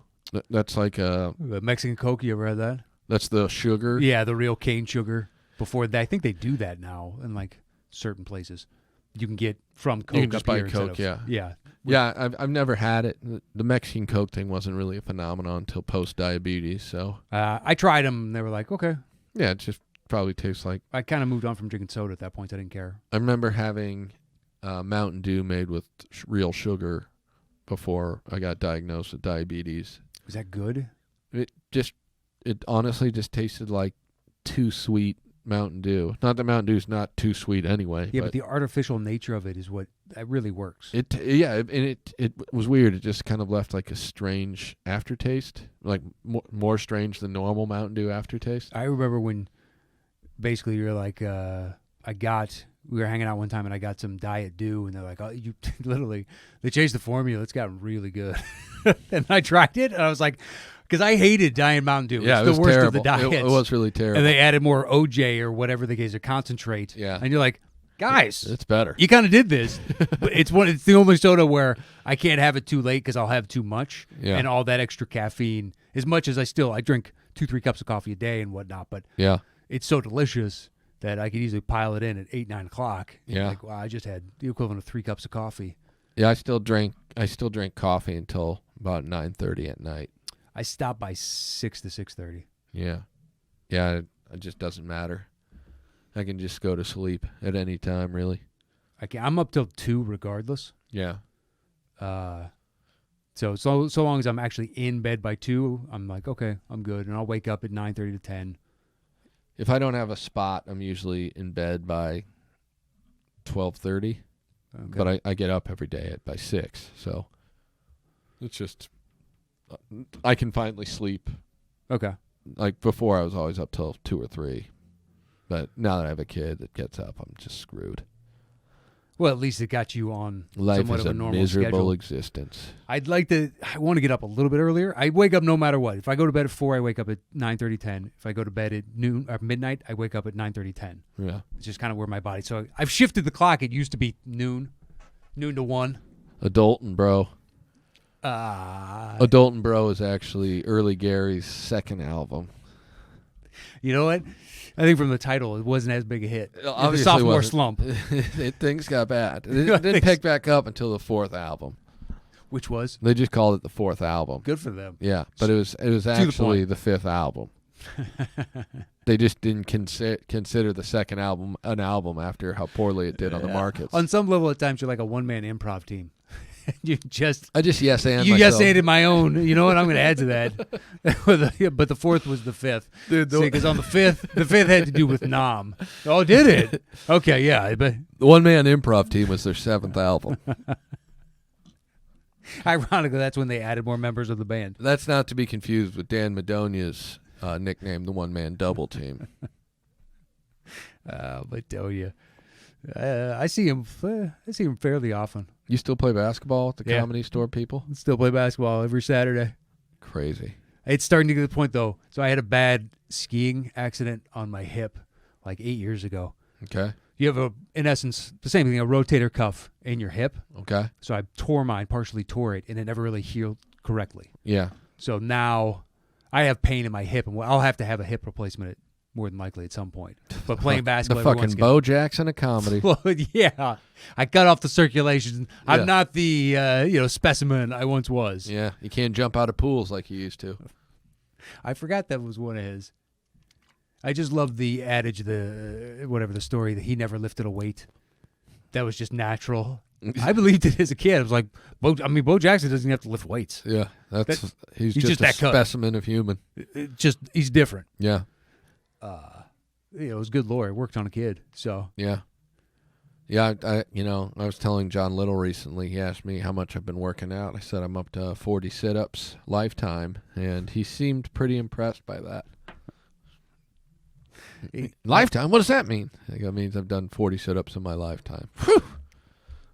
That's like the Mexican Coke. You ever had that? That's the sugar? Yeah, the real cane sugar. Before that, I think they do that now in like certain places. You can get from Coke. You can just buy here Coke, yeah. Yeah. Yeah, I've never had it. The Mexican Coke thing wasn't really a phenomenon until post-diabetes, so. I tried them, and they were like, okay. Yeah, it just probably tastes like. I kind of moved on from drinking soda at that point. I didn't care. I remember having Mountain Dew made with real sugar before I got diagnosed with diabetes. Was that good? It honestly just tasted like too sweet Mountain Dew. Not that Mountain Dew's not too sweet anyway. Yeah, but the artificial nature of it is what that really works. It was weird. It just kind of left like a strange aftertaste, like more strange than normal Mountain Dew aftertaste. I remember when basically you're like, we were hanging out one time and I got some Diet Dew and they're like, oh, you literally, they changed the formula. It's gotten really good. And I tried it and I was like, because I hated Diet Mountain Dew. Yeah, it's the was worst terrible. of the diets. It was really terrible. And they added more OJ or whatever the case, or concentrate. Yeah. And you're like, guys, it's better. You kind of did this. But it's the only soda where I can't have it too late because I'll have too much. Yeah. And all that extra caffeine, as much as I drink 2-3 cups of coffee a day and whatnot, but yeah, it's so delicious that I could easily pile it in at 8, 9 o'clock. Yeah. Like, wow, I just had the equivalent of 3 cups of coffee. Yeah, I still drink coffee until about 9:30 at night. I stop by 6 to 6:30. Yeah. Yeah, it just doesn't matter. I can just go to sleep at any time, really. I'm up till 2 regardless. Yeah. So long as I'm actually in bed by 2, I'm like, okay, I'm good. And I'll wake up at 9:30 to 10. If I don't have a spot, I'm usually in bed by 12:30. Okay. But I get up every day by 6, so. It's just I can finally sleep. Okay. Like before, I was always up till 2 or 3, but now that I have a kid that gets up, I'm just screwed. Well, at least it got you on Life somewhat is of a a normal miserable schedule. existence. I want to get up a little bit earlier. I wake up no matter what. If I go to bed at 4, I wake up at 9:30, 10. If I go to bed at noon or midnight, I wake up at 9:30, 10. Yeah. It's just kind of where my body. So I've shifted the clock. It used to be noon to 1. Adultin' Bro. Adultin' Bro is actually Early Gary's second album. You know what? I think from the title, it wasn't as big a hit. Obviously The sophomore wasn't. slump. Things got bad. It didn't pick back up until the 4th album. Which was? They just called it the 4th album. Good for them. Yeah, but it was actually the 5th album. They just didn't consider the second album an album after how poorly it did on the markets. On some level, at times, you're like a one-man improv team. I just yes and you myself. yes-anded my own. You know what? I'm going to add to that. But the 4th was the 5th. Because on the 5th had to do with Nam. Oh, did it? Okay, yeah. But The one-man improv team was their 7th album. ironically, that's when they added more members of the band. That's not to be confused with Dan Madonia's nickname, the one-man double team. But tell you, I see him fairly often. You still play basketball at the Yeah. Comedy Store, people? Still play basketball every Saturday. Crazy. It's starting to get to the point, though. So I had a bad skiing accident on my hip like 8 years ago. Okay. You have, in essence, the same thing, a rotator cuff in your hip. Okay. So I partially tore it, and it never really healed correctly. Yeah. So now I have pain in my hip, and I'll have to have a hip replacement more than likely at some point. But playing basketball, The fucking Bo Jackson of comedy. Well, yeah, I cut off the circulation. Yeah. I'm not the specimen I once was. Yeah. You can't jump out of pools like you used to. I forgot that was one of his. I just love the adage, the story that he never lifted a weight. That was just natural. I believed it as a kid. I was like, Bo Jackson doesn't have to lift weights. Yeah. He's just just a that cut. specimen of human. He's different. Yeah. It was good lore. It worked on a kid. So Yeah. Yeah, I was telling John Little recently, he asked me how much I've been working out. I said I'm up to 40 sit-ups lifetime, and he seemed pretty impressed by that. Lifetime? What does that mean? I think that means I've done 40 sit-ups in my lifetime. Whew!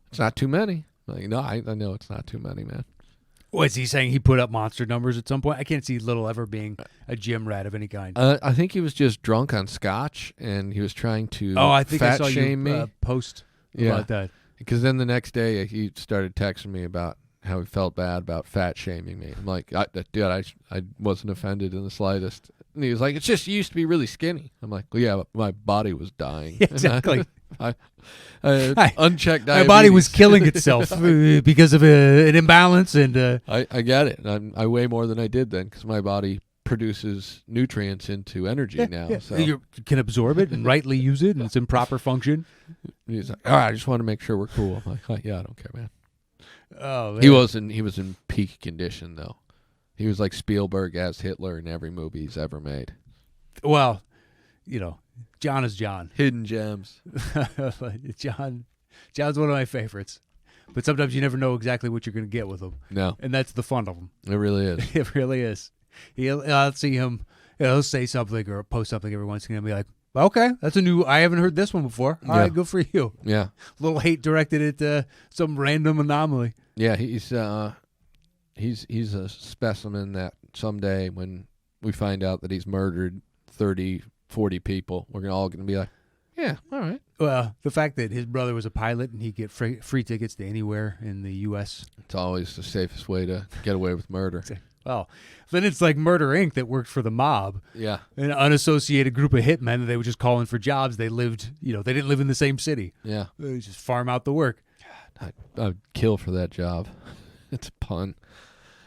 It's not too many. Like, no, I know it's not too many, man. Was he saying he put up monster numbers at some point? I can't see Little ever being a gym rat of any kind. I think he was just drunk on scotch, and he was trying to I think I fat saw shame you me. post about that. Because then the next day he started texting me about how he felt bad about fat shaming me. I'm like, dude, I wasn't offended in the slightest. And he was like, it's just you used to be really skinny. I'm like, well, yeah, but my body was dying. Exactly. I unchecked diabetes. My body was killing itself because of an imbalance, and I get it. I weigh more than I did then because my body produces nutrients into energy now. yeah. So You can absorb it and rightly use it, and it's in proper function. he's like, all right, I just want to make sure we're cool. I'm like, oh, yeah, I don't care, man. Oh, man. He was in peak condition though. He was like Spielberg as Hitler in every movie he's ever made. Well, John is John. Hidden gems. John's one of my favorites. But sometimes you never know exactly what you're going to get with him. No, And that's the fun of him. it really is. It really is. I'll see him, he'll say something or post something every once in a while and be like, okay, that's I haven't heard this one before. All right, good for you. Yeah. A little hate directed at some random anomaly. Yeah, he's a specimen that someday when we find out that he's murdered 30, 40 people, we're all going to be like, yeah, all right. Well, the fact that his brother was a pilot and he get free tickets to anywhere in the U.S. It's always the safest way to get away with murder. Well, then it's like Murder, Inc. that worked for the mob. Yeah. An unassociated group of hitmen that they were just calling for jobs. They lived, they didn't live in the same city. Yeah. They just farm out the work. I'd kill for that job. It's a pun.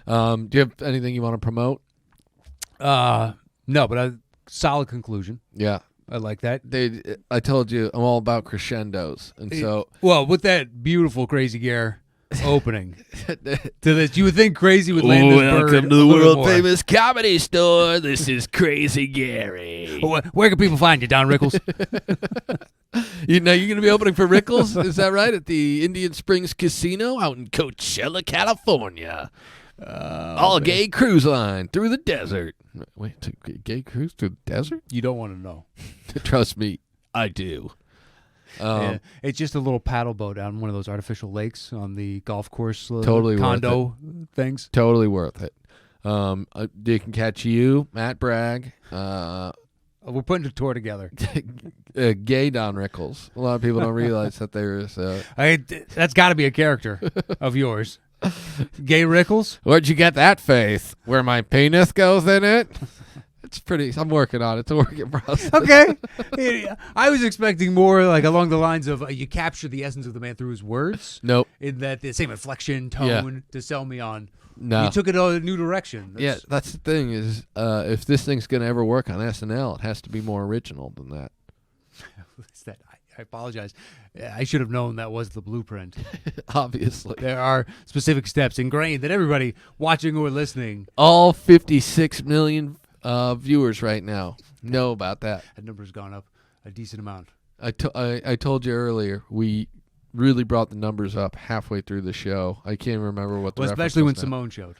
Do you have anything you want to promote? No, but a solid conclusion. Yeah. I like that. I told you I'm all about crescendos, and so Well, with that beautiful Crazy Gare opening to this, you would think Crazy would land this bird Welcome to a the little world more. famous Comedy Store. This is Crazy Gary. Where can people find you, Don Rickles? you're going to be opening for Rickles, is that right? At the Indian Springs Casino out in Coachella, California. All gay cruise line through the desert. Wait, it's a gay cruise through the desert? You don't want to know. Trust me, I do. Yeah, it's just a little paddle boat on one of those artificial lakes on the golf course Totally condo things. Totally worth it. They can catch you, Matt Bragg. We're putting a tour together. Gay Don Rickles. A lot of people don't realize that there's. That's got to be a character of yours. Gay Rickles? Where'd you get that face? Where my penis goes in it? It's pretty. I'm working on it. It's a work in process. Okay. I was expecting more like along the lines of you capture the essence of the man through his words. Nope. In that the same inflection, tone to sell me on. No. You took it a new direction. That's the thing is if this thing's going to ever work on SNL, it has to be more original than that. I apologize. I should have known that was the blueprint. Obviously. There are specific steps ingrained that everybody watching or listening. All 56 million viewers right now know about that. That number's gone up a decent amount. I told you earlier, we really brought the numbers up halfway through the show. I can't remember what the reference especially when was now. Simone showed.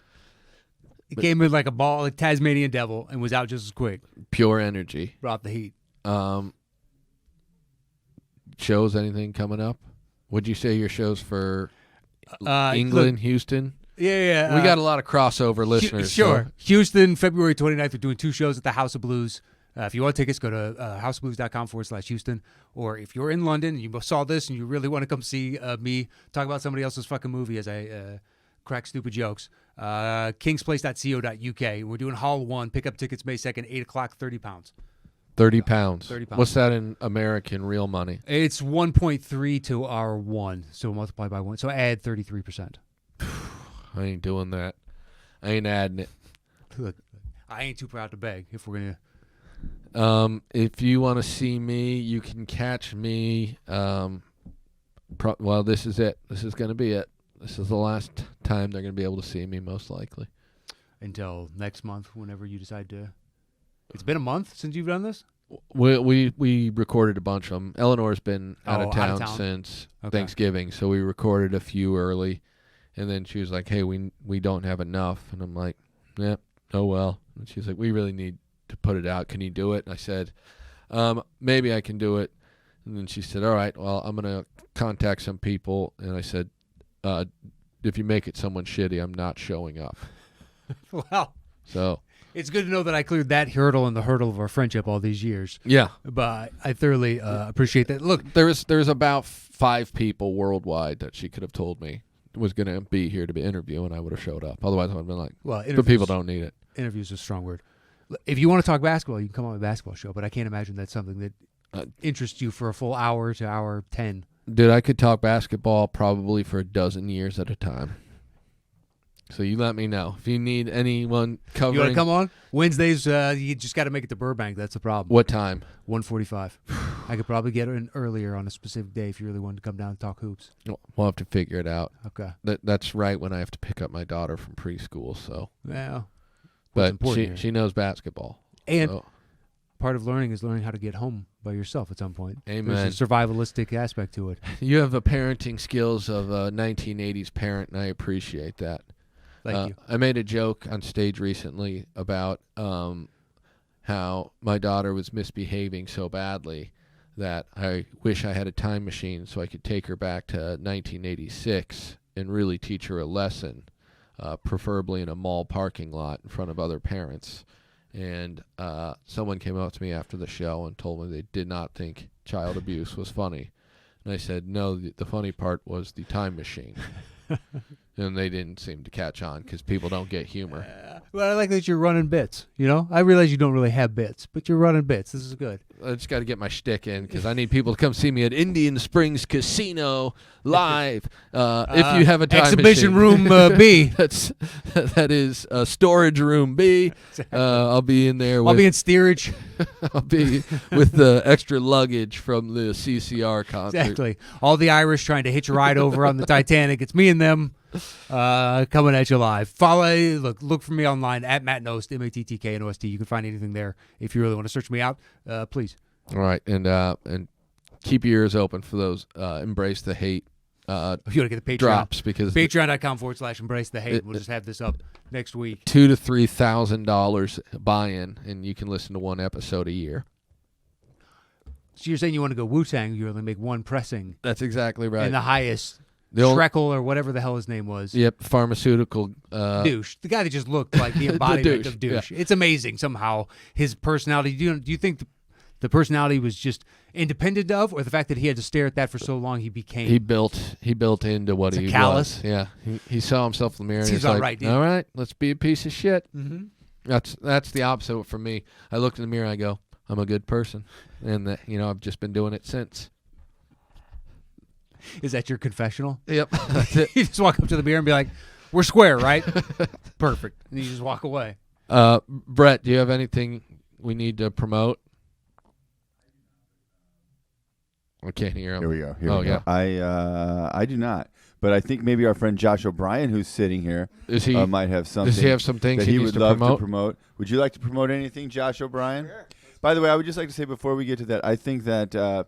It came in like a ball, like Tasmanian devil, and was out just as quick. Pure energy. Brought the heat. Shows, anything coming up? Would you say your shows for England, Houston? Yeah. We got a lot of crossover listeners. Sure. So. Houston, February 29th, we're doing 2 shows at the House of Blues. If you want tickets, go to houseofblues.com/Houston. Or if you're in London and you saw this and you really want to come see me talk about somebody else's fucking movie as I crack stupid jokes, kingsplace.co.uk. We're doing Hall 1. Pick up tickets May 2nd, 8 o'clock, 30 pounds. 30 pounds. 30 pounds. What's that in American real money? It's 1.3 to our 1, so multiply by 1. So add 33%. I ain't doing that. I ain't adding it. Look, I ain't too proud to beg if we're going to. If you want to see me, you can catch me. Well, this is it. This is going to be it. This is the last time they're going to be able to see me, most likely. Until next month, whenever you decide to. It's been a month since you've done this? We recorded a bunch of them. Eleanor's been out of town since Thanksgiving, so we recorded a few early. And then she was like, hey, we don't have enough. And I'm like, yeah, oh well. And she's like, we really need to put it out. Can you do it? And I said, maybe I can do it. And then she said, all right, well, I'm going to contact some people. And I said, if you make it someone shitty, I'm not showing up. Wow. So it's good to know that I cleared that hurdle and the hurdle of our friendship all these years. Yeah. But I thoroughly appreciate that. Look, there's about 5 people worldwide that she could have told me was going to be here to be interviewing, and I would have showed up. Otherwise, I would have been like, well, but people don't need it. Interviews is a strong word. If you want to talk basketball, you can come on a basketball show, but I can't imagine that's something that interests you for a full hour to hour 10. Dude, I could talk basketball probably for 12 years at a time. So you let me know. If you need anyone covering. You want to come on? Wednesdays, you just got to make it to Burbank. That's the problem. What time? 1:45. I could probably get in earlier on a specific day if you really wanted to come down and talk hoops. We'll have to figure it out. Okay. That's right when I have to pick up my daughter from preschool. So. Well. But she knows basketball. And part of learning is learning how to get home by yourself at some point. Amen. There's a survivalistic aspect to it. You have the parenting skills of a 1980s parent, and I appreciate that. Thank you. I made a joke on stage recently about how my daughter was misbehaving so badly that I wish I had a time machine so I could take her back to 1986 and really teach her a lesson, preferably in a mall parking lot in front of other parents. And someone came up to me after the show and told me they did not think child abuse was funny. And I said, no, the funny part was the time machine. And they didn't seem to catch on because people don't get humor. Well, I like that you're running bits. You know, I realize you don't really have bits, but you're running bits. This is good. I just got to get my shtick in because I need people to come see me at Indian Springs Casino live. If you have a time exhibition machine. room B. that is storage room B. I'll be in there. I'll be in steerage. I'll be with the extra luggage from the CCR concert. Exactly. All the Irish trying to hitch a ride over on the Titanic. It's me and them. Coming at you live. Look for me online at Matt Knost, MATTKNOST. You can find anything there if you really want to search me out. Please. All right, and keep your ears open for those Embrace the Hate if you want to get the Patreon drops because patreon.com/embrace the hate. We'll just have this up next week. $2,000 to $3,000 buy-in, and you can listen to one episode a year. So you're saying you want to go Wu-Tang, you only make one pressing. That's exactly right. And the highest, The old- Shreckle or whatever the hell his name was. Yep, pharmaceutical. Douche. The guy that just looked like the embodiment of douche. It's amazing somehow. His personality. Do you think the personality was just independent of, or the fact that he had to stare at that for so long he became... He built into what he callous. was. Yeah, he saw himself in the mirror and Seems he's like, about right, dude. all right, let's be a piece of shit. Mm-hmm. That's the opposite for me. I look in the mirror and I go, I'm a good person. And, I've just been doing it since. Is that your confessional? Yep, that's it. You just walk up to the mirror and be like, we're square, right? Perfect. And you just walk away. Brett, do you have anything we need to promote? I can't hear him. Here we go. Yeah. I do not. But I think maybe our friend Josh O'Brien, who's sitting here, might have something. Does he have some things that he needs would to love promote? to promote? Would you like to promote anything, Josh O'Brien? Sure. By the way, I would just like to say before we get to that, I think that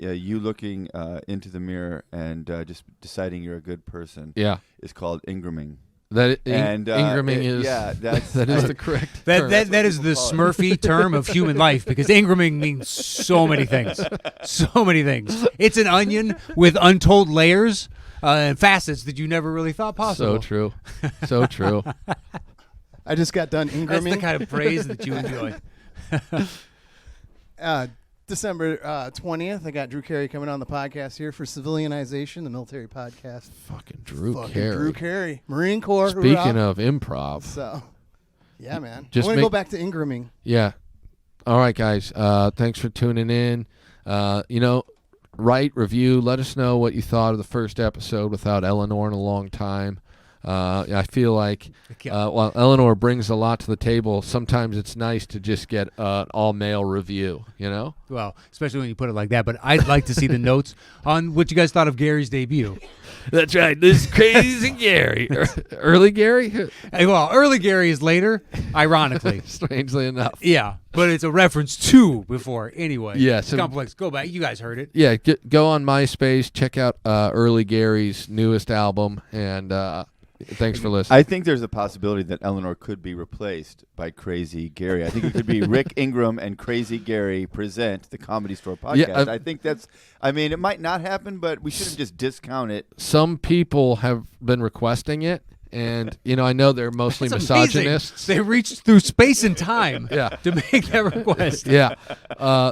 you looking into the mirror and just deciding you're a good person is called Ingraming. Ingraming is that is the correct term. That is the Smurfy term of human life, because Ingraming means so many things. So many things. It's an onion with untold layers and facets that you never really thought possible. So true. So true. I just got done Ingraming. That's the kind of praise that you enjoy. December 20th, I got Drew Carey coming on the podcast here for Civilianization, the military podcast. Fucking Drew Carey. Drew Carey. Marine Corps. Speaking of improv. So, yeah, man. Just I want to go back to Ingraming. Yeah. All right, guys. Thanks for tuning in. Write, review. Let us know what you thought of the first episode without Eleanor in a long time. I feel like while Eleanor brings a lot to the table, sometimes it's nice to just get an all-male review, Well, especially when you put it like that. But I'd like to see the notes on what you guys thought of Gary's debut. That's right. This is crazy Gary. Early Gary? Well, early Gary is later, ironically. Strangely enough. Yeah, but it's a reference to before anyway. Yeah, it's complex. Go back. You guys heard it. Yeah, go on MySpace, check out early Gary's newest album, and thanks for listening. I think there's a possibility that Eleanor could be replaced by Crazy Gary. I think it could be Rick Ingram and Crazy Gary present the Comedy Store podcast. Yeah, I think it might not happen, but we shouldn't just discount it. Some people have been requesting it, and I know they're mostly misogynists. They reached through space and time to make that request. Yeah.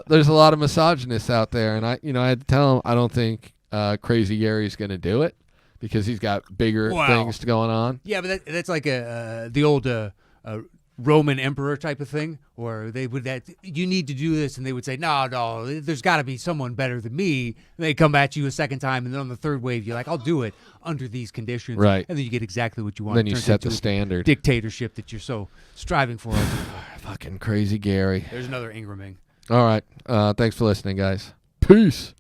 There's a lot of misogynists out there, and I had to tell them I don't think Crazy Gary's going to do it, because he's got bigger things going on. Yeah, but that's like the old Roman emperor type of thing, or they would you need to do this, and they would say, no, there's got to be someone better than me. And they come at you a second time, and then on the third wave, you're like, I'll do it under these conditions. Right. And then you get exactly what you want. Then you set the standard. Dictatorship that you're so striving for. Fucking Crazy Gary. There's another Ingraming. All right. Thanks for listening, guys. Peace.